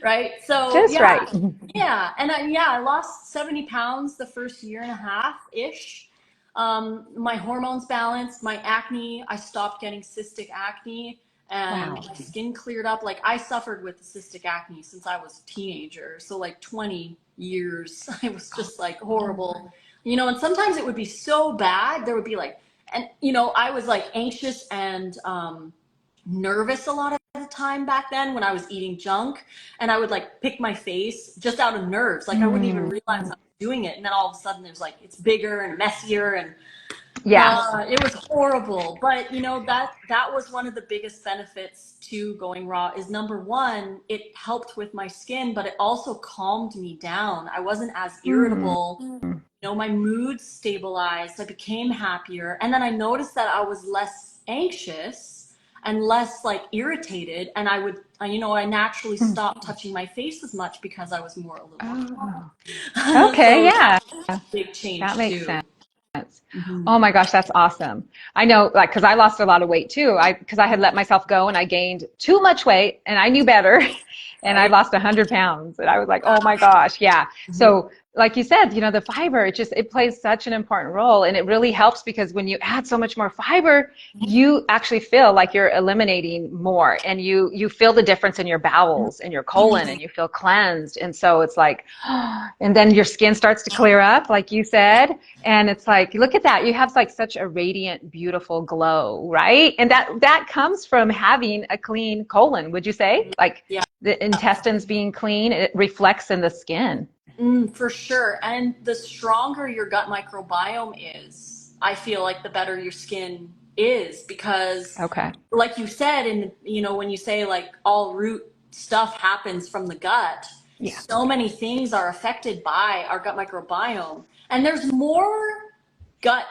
right. So just right. Yeah. And I lost 70 pounds the first year and a half ish. My hormones balanced, my acne, I stopped getting cystic acne, and my skin cleared up. I suffered with cystic acne since I was a teenager. So 20 years, it was just horrible. You know, and sometimes it would be so bad. There would be like, and you know, I was like anxious and nervous a lot of the time back then when I was eating junk, and I would like pick my face just out of nerves. Like I wouldn't even Mm. realize I was doing it, and then all of a sudden there's like it's bigger and messier, and Yeah. it was horrible. But you know that was one of the biggest benefits to going raw. Is number one, it helped with my skin, but it also calmed me down. I wasn't as Mm. irritable. You know, my mood stabilized. I became happier, and then I noticed that I was less anxious and less like irritated. And I would, you know, I naturally Mm. stopped touching my face as much because I was more a little more Oh, calm. okay. So Yeah. big That change makes too. sense. Hmm. Oh my gosh, that's awesome. I know, like, because I lost a lot of weight too. Because I had let myself go and I gained too much weight and I knew better. And I Right. lost 100 pounds. And I was like, oh my gosh, yeah. Mhm. So, like you said, you know, the fiber, it plays such an important role. And it really helps because when you add so much more fiber, you actually feel like you're eliminating more and you feel the difference in your bowels and your colon and you feel cleansed. And so it's like, and then your skin starts to clear up, like you said. And it's like, look at that. You have like such a radiant, beautiful glow, right? And that comes from having a clean colon, would you say? Like Yeah. the intestines being clean, it reflects in the skin. For sure. And the stronger your gut microbiome is, I feel like the better your skin is because Okay. like you said, and you know, when you say like all root stuff happens from the gut, Yeah. so many things are affected by our gut microbiome. And there's more gut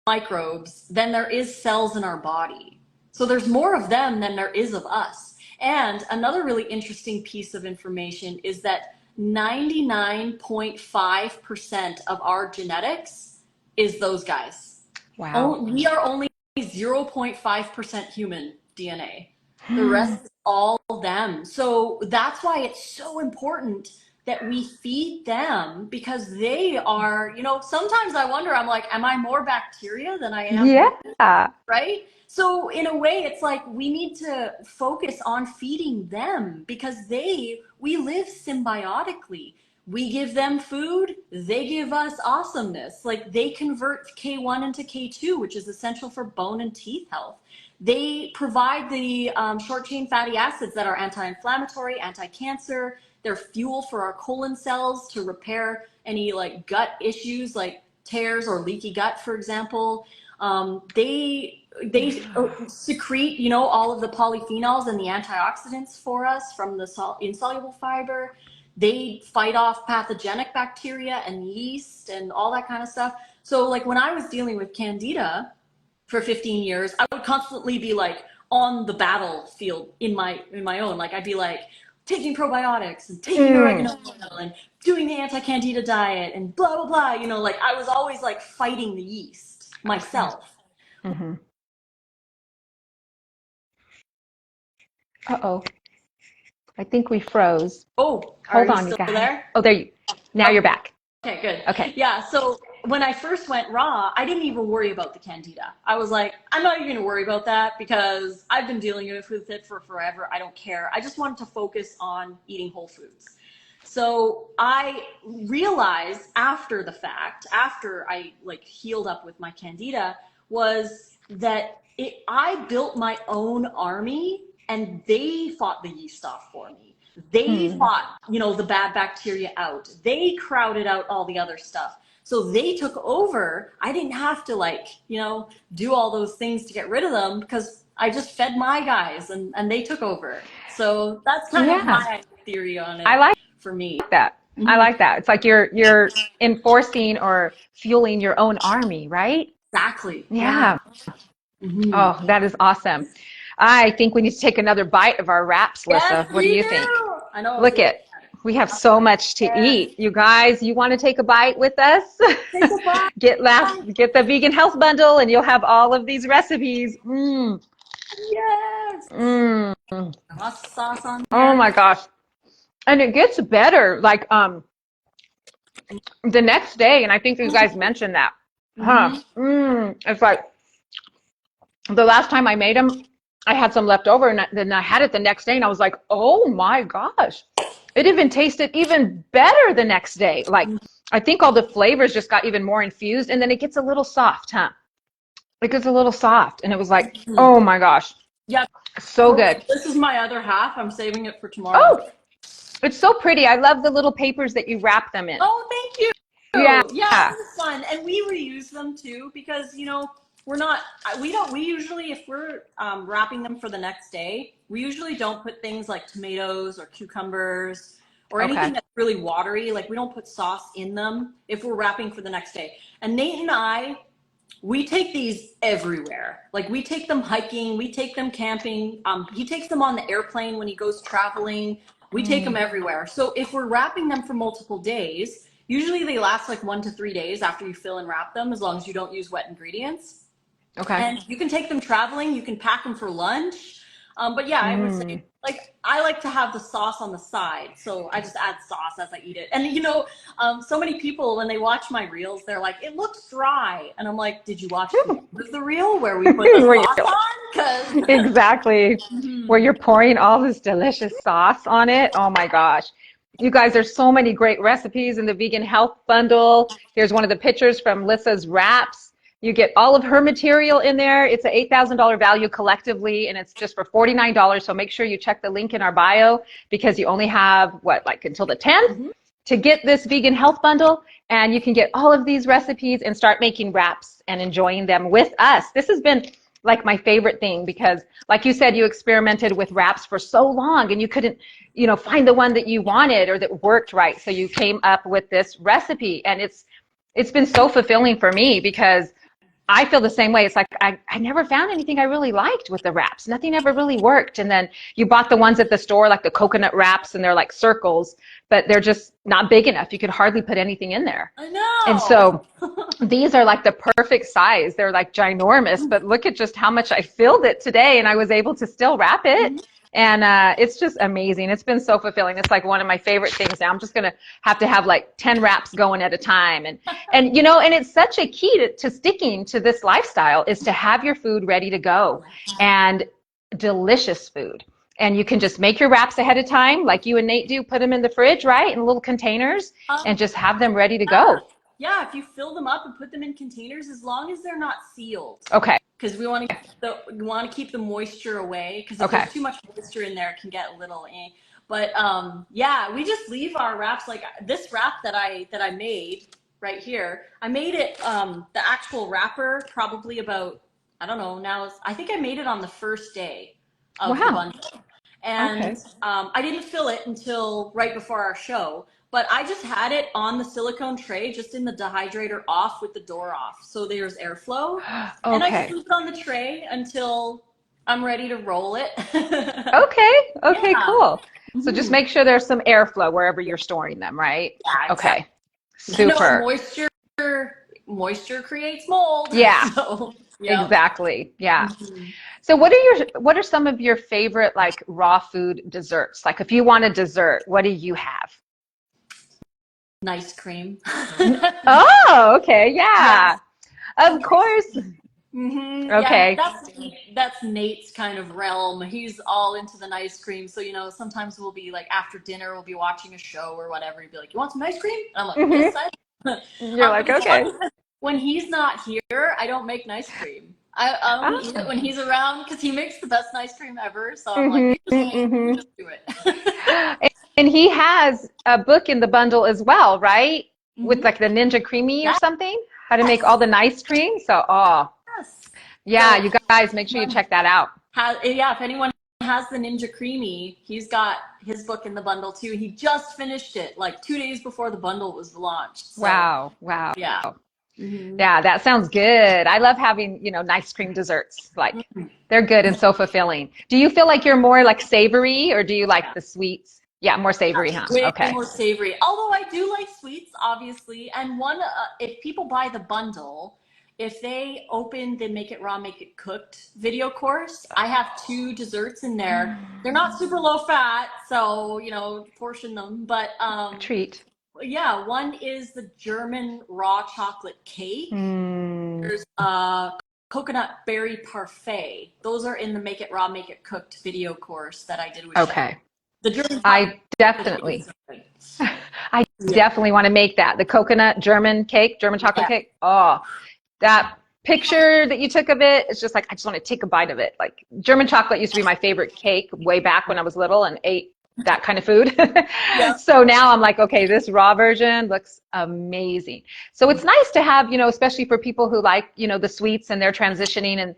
microbes than there is cells in our body. So there's more of them than there is of us. And another really interesting piece of information is that 99.5% of our genetics is those guys. Wow. We are only 0.5% human DNA. The rest is all them. So that's why it's so important that we feed them because they are, you know, sometimes I wonder, I'm like, am I more bacteria than I am Yeah. human? Right? So in a way, it's like we need to focus on feeding them because we live symbiotically. We give them food, they give us awesomeness. Like they convert K1 into K2, which is essential for bone and teeth health. They provide the short chain fatty acids that are anti-inflammatory, anti-cancer. They're fuel for our colon cells to repair any like gut issues like tears or leaky gut, for example. They secrete, you know, all of the polyphenols and the antioxidants for us from the insoluble fiber. They fight off pathogenic bacteria and yeast and all that kind of stuff. So like when I was dealing with candida for 15 years, I would constantly be like on the battlefield in my own. Like I'd be like taking probiotics and taking Mm. oregano oil and doing the anti-candida diet and blah blah blah. You know, like I was always like fighting the yeast Okay. myself. Mm-hmm. Uh-oh. I think we froze. Oh, are Hold you on, you still guys. there? Oh, there you. Now you're back. Okay, good. Okay. Yeah, so when I first went raw, I didn't even worry about the candida. I was like, I'm not even gonna worry about that because I've been dealing with it for forever. I don't care. I just wanted to focus on eating whole foods. So I realized after the fact, after I like healed up with my candida, was that I built my own army and they fought the yeast off for me. They Hmm. fought, you know, the bad bacteria out. They crowded out all the other stuff. So they took over. I didn't have to like, you know, do all those things to get rid of them because I just fed my guys and they took over. So that's kind of Yeah. my theory on I it like for me. that. I Hmm. like that. It's like you're enforcing or fueling your own army, right? Exactly. Yeah. Yeah. Hmm. Oh, that is awesome. I think we need to take another bite of our wraps, Yes, Lissa. What do we you do. think? I know. I was Look looking it. at it. We have so much to Yes. eat. You guys, you want to take a bite with us? Take a bite. Get the vegan health bundle and you'll have all of these recipes. Mm, Yes. mm. Lots of sauce on Oh there. my gosh. And it gets better like the next day, and I think you guys mentioned that. Huh. Hmm. It's like the last time I made them, I had some left over, and then I had it the next day, and I was like, oh my gosh, it even tasted even better the next day. Like I think all the flavors just got even more infused, and then it gets a little soft, huh? It gets a little soft, and it was like, oh my gosh, Yeah. so good. This is my other half. I'm saving it for tomorrow. Oh, it's so pretty. I love the little papers that you wrap them in. Oh, thank you. Yeah. Yeah, it was fun. And we reuse them too because, we usually, if we're wrapping them for the next day, we usually don't put things like tomatoes or cucumbers or anything Okay. that's really watery. Like we don't put sauce in them if we're wrapping for the next day. And Nate and I, we take these everywhere. Like we take them hiking, we take them camping. He takes them on the airplane when he goes traveling. We take them everywhere. So if we're wrapping them for multiple days, usually they last like 1 to 3 days after you fill and wrap them, as long as you don't use wet ingredients. Okay. And you can take them traveling. You can pack them for lunch. But yeah, I would say, like, I like to have the sauce on the side. So I just add sauce as I eat it. And, so many people, when they watch my reels, they're like, it looks dry. And I'm like, did you watch the reel where we put the sauce on? 'Cause Exactly. Where you're pouring all this delicious sauce on it. Oh my gosh. You guys, there's so many great recipes in the Vegan Health Bundle. Here's one of the pictures from Lissa's wraps. You get all of her material in there. It's an $8,000 value collectively, and it's just for $49. So make sure you check the link in our bio because you only have, until the 10th to get this Vegan Health Bundle. And you can get all of these recipes and start making wraps and enjoying them with us. This has been like my favorite thing because, like you said, you experimented with wraps for so long and you couldn't, find the one that you wanted or that worked right. So you came up with this recipe, and it's been so fulfilling for me because I feel the same way. It's like I never found anything I really liked with the wraps. Nothing ever really worked. And then you bought the ones at the store, like the coconut wraps, and they're like circles, but they're just not big enough. You could hardly put anything in there. I know. And so these are like the perfect size. They're like ginormous, but look at just how much I filled it today, and I was able to still wrap it. And it's just amazing. It's been so fulfilling. It's like one of my favorite things now. I'm just going to have like 10 wraps going at a time. And it's such a key to sticking to this lifestyle is to have your food ready to go and delicious food. And you can just make your wraps ahead of time like you and Nate do, put them in the fridge, right, in little containers, and just have them ready to go. Yeah, if you fill them up and put them in containers, as long as they're not sealed. Okay. Because we want to keep the moisture away. Because if there's too much moisture in there, it can get a little. But yeah, we just leave our wraps like this wrap that I made right here. I made it the actual wrapper probably about, I don't know, I think I made it on the first day of the bundle. And I didn't fill it until right before our show. But I just had it on the silicone tray, just in the dehydrator off with the door off. So there's airflow. And I just leave it on the tray until I'm ready to roll it. Okay, cool. So just make sure there's some airflow wherever you're storing them, right? Yeah, exactly. Okay, super. Moisture creates mold. Yeah, so, exactly. Yeah. So what are some of your favorite like raw food desserts? Like if you want a dessert, what do you have? Nice cream. Oh, okay. Yeah. Of course. Okay. Yeah, that's Nate's kind of realm. He's all into the nice cream. So, sometimes we'll be like after dinner, we'll be watching a show or whatever. He'd be like, "You want some ice cream?" And I'm like, "Yes, You're like, okay. When he's not here, I don't make nice cream. I only eat it when he's around because he makes the best ice cream ever. So I'm like, just do it. And he has a book in the bundle as well, right? With like the Ninja Creamy or something? How to make all the nice cream. So, yeah, you guys, make sure you check that out. If anyone has the Ninja Creamy, he's got his book in the bundle too. He just finished it like 2 days before the bundle was launched. So, wow. Yeah. Yeah, that sounds good. I love having, nice cream desserts. Like they're good and so fulfilling. Do you feel like you're more like savory or do you like the sweets? Yeah, more savory, huh? Way more savory. Although I do like sweets, obviously. And if people buy the bundle, if they open the Make It Raw, Make It Cooked video course, I have 2 desserts in there. They're not super low fat, so, portion them. But treat. Yeah, one is the German raw chocolate cake. There's coconut berry parfait. Those are in the Make It Raw, Make It Cooked video course that I did with Okay. The German I definitely. I definitely want to make that. The coconut German cake, German chocolate Yeah. cake. Oh, that picture that you took of it, it's just like, I just want to take a bite of it. Like German chocolate used to be my favorite cake way back when I was little and ate that kind of food. Yeah. So now I'm like, okay, this raw version looks amazing. So it's nice to have, especially for people who like, the sweets and they're transitioning and,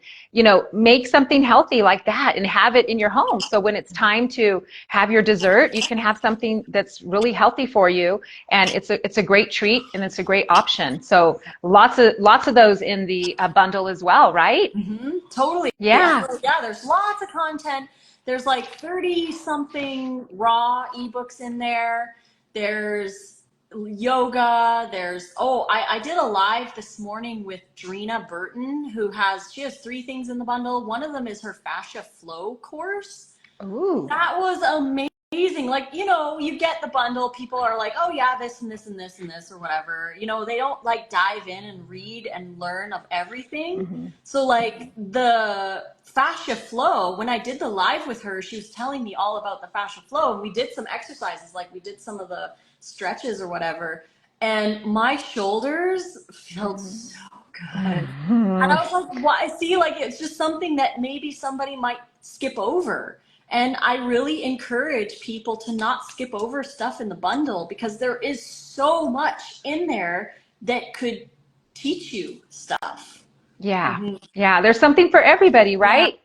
make something healthy like that and have it in your home. So when it's time to have your dessert, you can have something that's really healthy for you. And it's a great treat and it's a great option. So lots of those in the bundle as well, right? Totally. Yeah. So, yeah, there's lots of content. There's like 30 something raw ebooks in there. There's yoga. I did a live this morning with Drina Burton, she has 3 things in the bundle. One of them is her fascia flow course. Ooh. That was amazing. Like, you get the bundle, people are like, oh yeah, this and this and this and this or whatever. They don't like dive in and read and learn of everything. Mm-hmm. So like the fascia flow, when I did the live with her, she was telling me all about the fascia flow and we did some exercises, like we did some of the stretches or whatever. And my shoulders felt so good. And I was like, why? See, like, it's just something that maybe somebody might skip over. And I really encourage people to not skip over stuff in the bundle because there is so much in there that could teach you stuff. Yeah. Yeah. There's something for everybody, Yeah. right?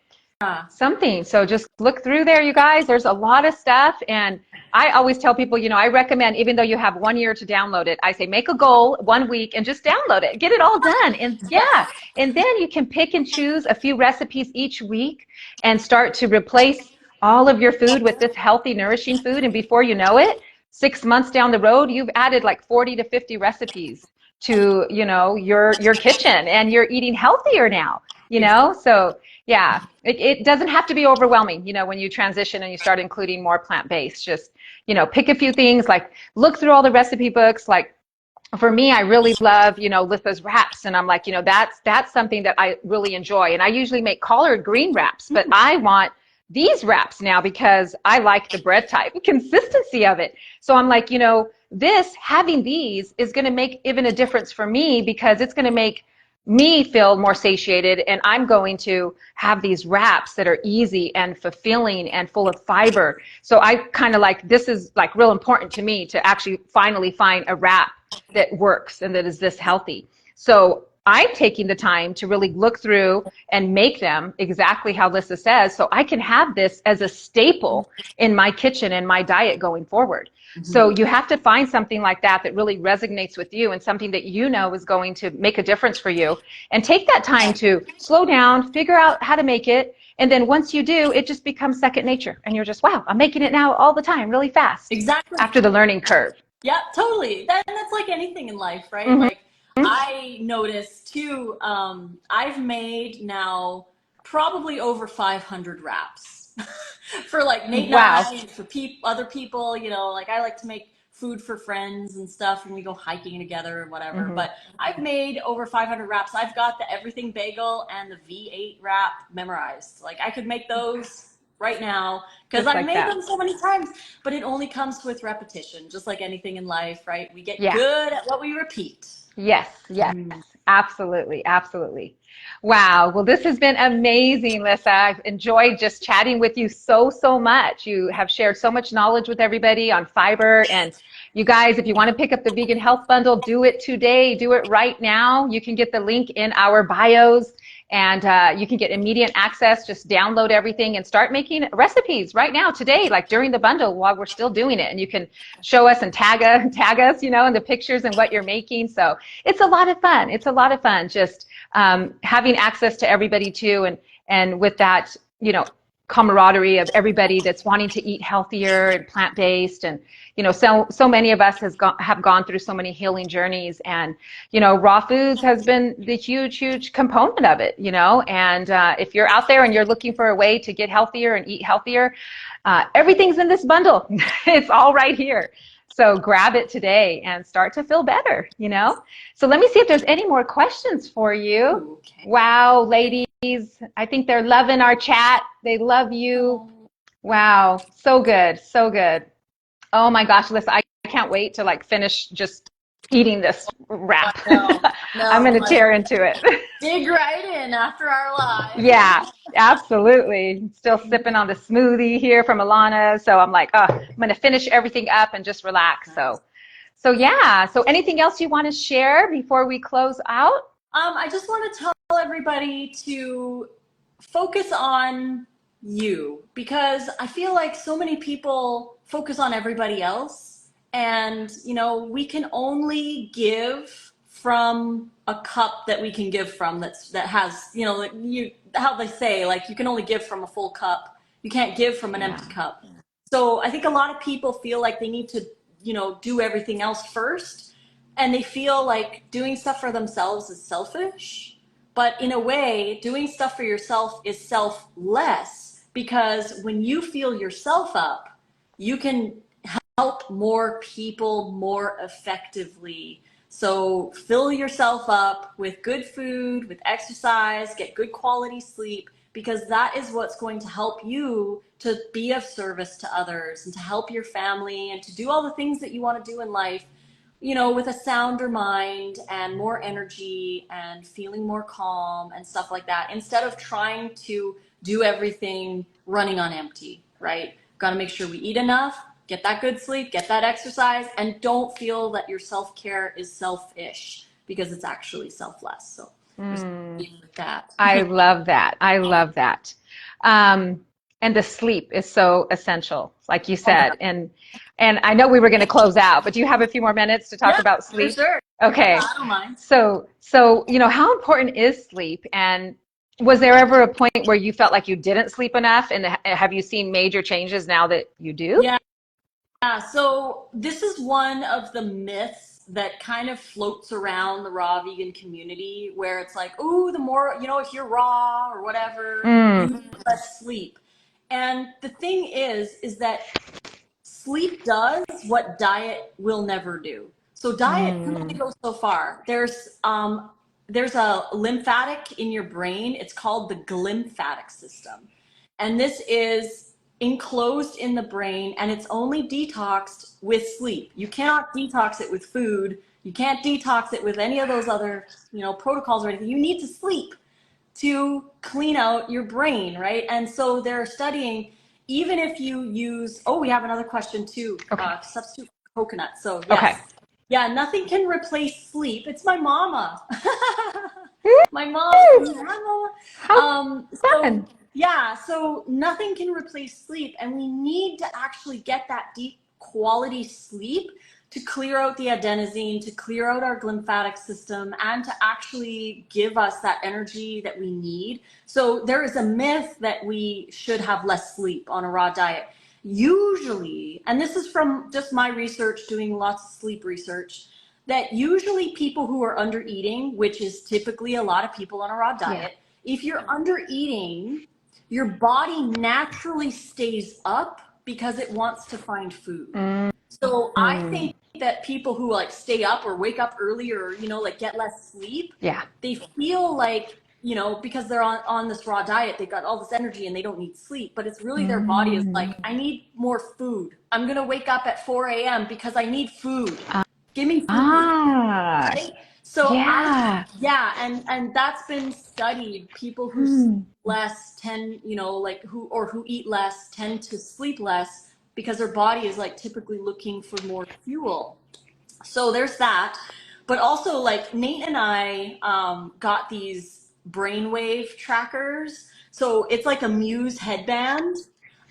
Something. So just look through there, you guys. There's a lot of stuff. And I always tell people, I recommend, even though you have 1 year to download it, I say make a goal 1 week and just download it. Get it all done. And yeah. And then you can pick and choose a few recipes each week and start to replace all of your food with this healthy, nourishing food. And before you know it, 6 months down the road, you've added like 40 to 50 recipes to, your kitchen and you're eating healthier now, So yeah, it doesn't have to be overwhelming, when you transition and you start including more plant-based. Just, pick a few things, like look through all the recipe books. Like for me, I really love, Lissa's wraps. And I'm like, that's something that I really enjoy. And I usually make collard green wraps, but I want these wraps now because I like the bread type, consistency of it. So I'm like, having these is going to make even a difference for me because it's going to make me feel more satiated, and I'm going to have these wraps that are easy and fulfilling and full of fiber. So I kind of like, this is like real important to me to actually finally find a wrap that works and that is this healthy. So I'm taking the time to really look through and make them exactly how Lissa says, so I can have this as a staple in my kitchen and my diet going forward. So you have to find something like that that really resonates with you and something that is going to make a difference for you. And take that time to slow down, figure out how to make it. And then once you do, it just becomes second nature. And you're just, wow, I'm making it now all the time, really fast. Exactly. After the learning curve. Yeah, totally. That's like anything in life, right? Mm-hmm. Like I noticed too, I've made now probably over 500 wraps for like Nate and I, for other people, like I like to make food for friends and stuff and we go hiking together or whatever. But I've made over 500 wraps. I've got the everything bagel and the V8 wrap memorized. Like I could make those right now because I've made them so many times, but it only comes with repetition, just like anything in life, right? We get good at what we repeat. Yes, absolutely, absolutely. Wow. Well, this has been amazing, Lissa. I've enjoyed just chatting with you so much. You have shared so much knowledge with everybody on fiber. And you guys, if you want to pick up the Vegan Health Bundle, do it today. Do it right now. You can get the link in our bios. And you can get immediate access. Just download everything and start making recipes right now, today, like during the bundle while we're still doing it. And you can show us and tag us, in the pictures and what you're making. So it's a lot of fun. It's a lot of fun just having access to everybody too. And with that, camaraderie of everybody that's wanting to eat healthier and plant-based. And, so many of us have gone through so many healing journeys, and, raw foods has been the huge component of it, and if you're out there and you're looking for a way to get healthier and eat healthier, everything's in this bundle. It's all right here. So grab it today and start to feel better, So let me see if there's any more questions for you. Okay. Wow, ladies. I think they're loving our chat. They love you. Wow. So good. So good. Oh my gosh, Lissa, I can't wait to like finish just eating this wrap. No, I'm no, going to like, tear into it. dig right in after our live. Yeah, absolutely. Still sipping on the smoothie here from Alana. So I'm like, oh, I'm going to finish everything up and just relax. So yeah. So anything else you want to share before we close out? I just want to tell everybody to focus on you, because I feel like so many people focus on everybody else, and we can only give from a cup that we can give from, that has, like how they say, like, you can only give from a full cup, you can't give from an empty cup. So I think a lot of people feel like they need to do everything else first, and they feel like doing stuff for themselves is selfish. But in a way, doing stuff for yourself is selfless, because when you fill yourself up, you can help more people more effectively. So fill yourself up with good food, with exercise, get good quality sleep, because that is what's going to help you to be of service to others and to help your family and to do all the things that you want to do in life, with a sounder mind and more energy and feeling more calm and stuff like that, instead of trying to do everything running on empty, right? Got to make sure we eat enough, get that good sleep, get that exercise, and don't feel that your self-care is selfish, because it's actually selfless. So just leave with that. I love that. I love that. And the sleep is so essential, like you Oh, yeah. said. And I know we were going to close out, but do you have a few more minutes to talk Yeah, about for sleep? sure. Okay. Yeah, I don't mind. So how important is sleep? And was there ever a point where you felt like you didn't sleep enough? And have you seen major changes now that you do? Yeah. Yeah, so this is one of the myths that kind of floats around the raw vegan community, where it's like, oh, the more, if you're raw or whatever, you Mm, need less sleep. And the thing is that sleep does what diet will never do. So diet can only mm, go so far. There's a lymphatic in your brain. It's called the glymphatic system. And this is enclosed in the brain, and it's only detoxed with sleep. You cannot detox it with food. You can't detox it with any of those other, protocols or anything. You need to sleep to clean out your brain, right? And so they're studying, even if you use, oh, we have another question too, okay. substitute coconut. So Okay. yes, yeah, nothing can replace sleep. It's my mama. My mom, Woo! yeah, mama. How So fun. yeah, so nothing can replace sleep, and we need to actually get that deep quality sleep to clear out the adenosine, to clear out our glymphatic system, and to actually give us that energy that we need. So there is a myth that we should have less sleep on a raw diet. Usually, and this is from just my research, doing lots of sleep research, that usually people who are under eating, which is typically a lot of people on a raw Yeah. diet, if you're under eating, your body naturally stays up because it wants to find food. Mm, So I mm, think that people who like stay up or wake up earlier, like get less sleep, yeah. they feel like, because they're on this raw diet, they've got all this energy and they don't need sleep, but it's really their body is like, Mm. I need more food. I'm going to wake up at 4 a.m. because I need food. Give me food. Ah, Right? So yeah. yeah, and that's been studied. People who sleep Hmm. less tend, like who eat less tend to sleep less, because their body is like typically looking for more fuel. So there's that. But also, like, Nate and I got these brainwave trackers. So it's like a Muse headband,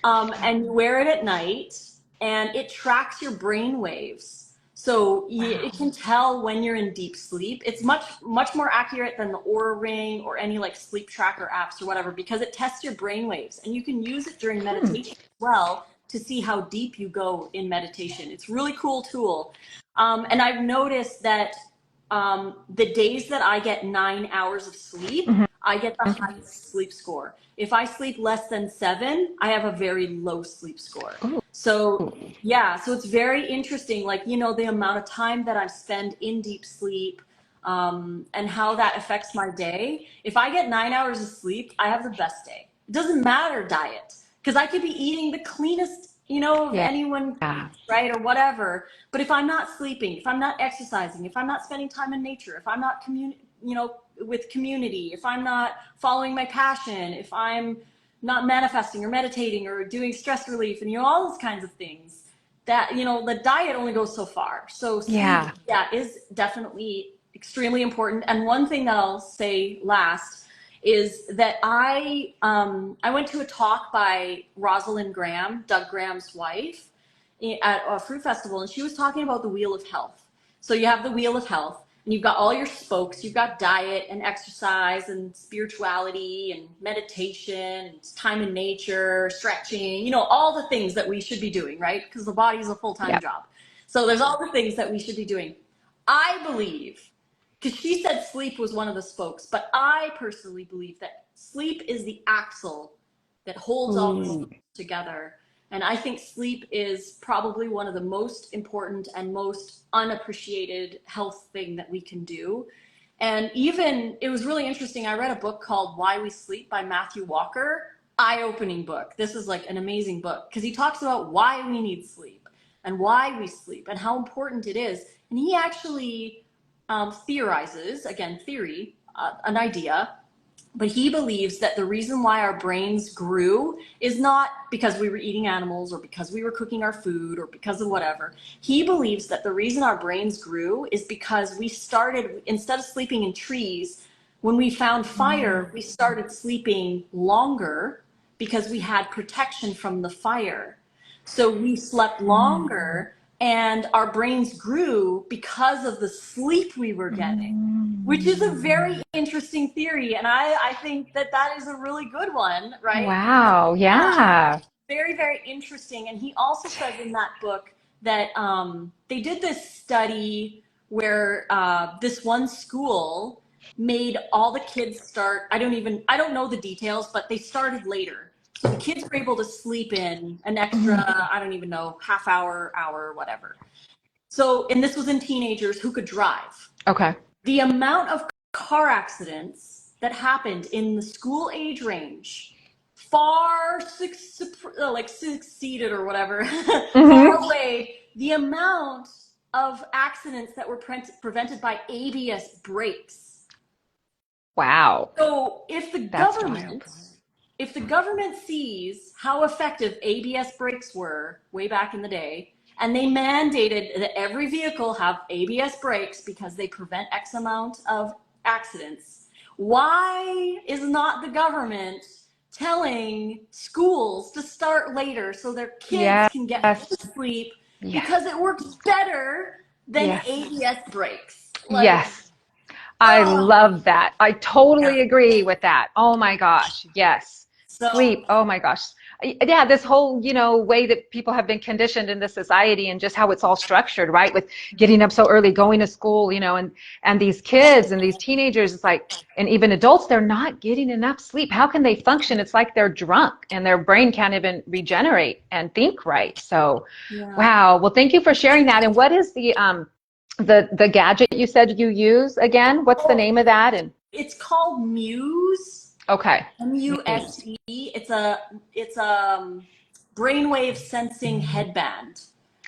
and you wear it at night, and it tracks your brain waves. So Wow. it can tell when you're in deep sleep. It's much more accurate than the Aura Ring or any like sleep tracker apps or whatever, because it tests your brain waves, and you can use it during Hmm. meditation as well to see how deep you go in meditation. It's a really cool tool. And I've noticed that the days that I get 9 hours of sleep, Mhm. I get the highest sleep score. If I sleep less than 7, I have a very low sleep score. Ooh. So yeah, so it's very interesting, like, the amount of time that I spend in deep sleep, and how that affects my day. If I get 9 hours of sleep, I have the best day. It doesn't matter diet, because I could be eating the cleanest of Yeah. anyone, right, or whatever. But if I'm not sleeping, if I'm not exercising, if I'm not spending time in nature, if I'm not with community, if I'm not following my passion, if I'm not manifesting or meditating or doing stress relief and all those kinds of things, that the diet only goes so far. So sleep, Yeah. yeah, is definitely extremely important. And one thing that I'll say last is that I went to a talk by Rosalind Graham, Doug Graham's wife, at a fruit festival, and she was talking about the wheel of health. So you have the wheel of health, and you've got all your spokes. You've got diet and exercise and spirituality and meditation and time in nature, stretching, all the things that we should be doing, right? Because the body is a full-time Yep. job. So there's all the things that we should be doing. I believe, because she said sleep was one of the spokes, but I personally believe that sleep is the axle that holds all this Ooh. together. And I think sleep is probably one of the most important and most unappreciated health thing that we can do. And even, it was really interesting. I read a book called Why We Sleep by Matthew Walker. Eye-opening book. This is like an amazing book because he talks about why we need sleep and why we sleep and how important it is. And he actually theorizes, again, theory, an idea, but he believes that the reason why our brains grew is not because we were eating animals or because we were cooking our food or because of whatever. He believes that the reason our brains grew is because we started, instead of sleeping in trees, when we found fire, we started sleeping longer because we had protection from the fire. So we slept longer and our brains grew because of the sleep we were getting, which is a very interesting theory. And I think that that is a really good one, right? Wow. Yeah. Very, very interesting. And he also says in that book that they did this study where this one school made all the kids start, I don't know the details, but they started later. So the kids were able to sleep in an extra, I don't even know, half hour, whatever. So, and this was in teenagers who could drive. Okay. The amount of car accidents that happened in the school age range far succeeded or whatever, far Mm-hmm. away the amount of accidents that were prevented by ABS brakes. Wow. So That's wild. if the government sees how effective ABS brakes were way back in the day, and they mandated that every vehicle have ABS brakes because they prevent X amount of accidents, why is not the government telling schools to start later so their kids Yes. can get to sleep Yes. because it works better than Yes. ABS brakes? Like, Yes. I oh, love that. I totally yeah. agree with that. Oh my gosh. Yes. So, Sleep. Oh my gosh. Yeah, this whole, way that people have been conditioned in this society and just how it's all structured, right? With getting up so early, going to school, and these kids and these teenagers, it's like, and even adults, they're not getting enough sleep. How can they function? It's like they're drunk and their brain can't even regenerate and think right. So, yeah. wow. Well, thank you for sharing that. And what is the gadget you said you use again? What's the name of that? And It's called Muse. okay, Muse. MUSE. It's a brainwave sensing headband.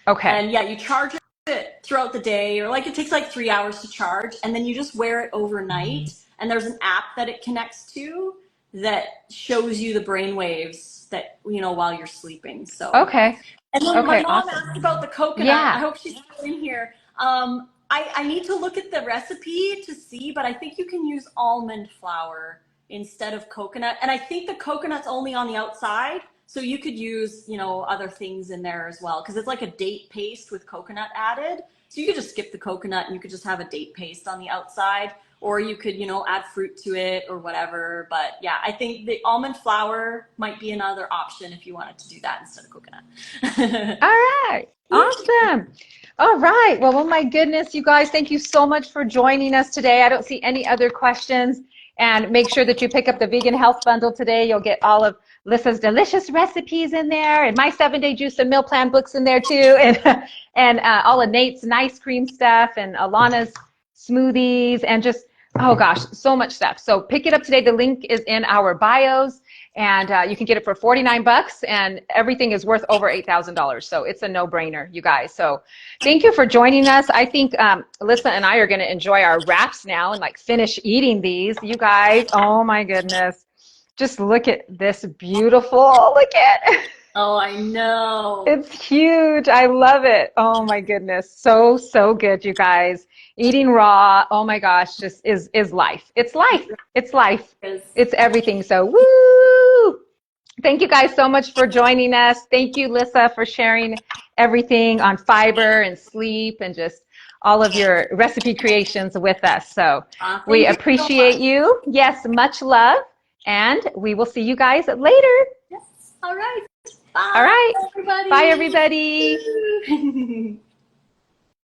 Okay, And yeah, you charge it throughout the day, or like it takes like 3 hours to charge, and then you just wear it overnight. And there's an app that it connects to that shows you the brain waves that while you're sleeping. So, okay, and then my okay, mom awesome. asked about the coconut. I Yeah. hope she's still in here. I need to look at the recipe to see, but I think you can use almond flour instead of coconut. And I think the coconut's only on the outside. So you could use, other things in there as well. Because it's like a date paste with coconut added. So you could just skip the coconut and you could just have a date paste on the outside. Or you could, add fruit to it or whatever. But yeah, I think the almond flour might be another option if you wanted to do that instead of coconut. All right. Awesome. All right. Well, oh my goodness, you guys, thank you so much for joining us today. I don't see any other questions. And make sure that you pick up the Vegan Health Bundle today. You'll get all of Lissa's delicious recipes in there, and my 7-day juice and meal plan books in there too, and all of Nate's nice cream stuff, and Alana's smoothies, and just, oh gosh, so much stuff. So pick it up today. The link is in our bios. And you can get it for 49 bucks, and everything is worth over $8,000. So it's a no-brainer, you guys. So thank you for joining us. I think Lissa and I are going to enjoy our wraps now and like finish eating these. You guys, oh my goodness. Just look at this beautiful, look at Oh, I know. it's huge. I love it. Oh my goodness. So, so good, you guys. Eating raw, oh my gosh, just is life. It's life. It's life. It's everything. So, woo! Thank you guys so much for joining us. Thank you, Lissa, for sharing everything on fiber and sleep and just all of your recipe creations with us. So we Thank you so much. appreciate you. Yes, much love. And we will see you guys later. Yes. All right. Bye. All right. Everybody. Bye, everybody.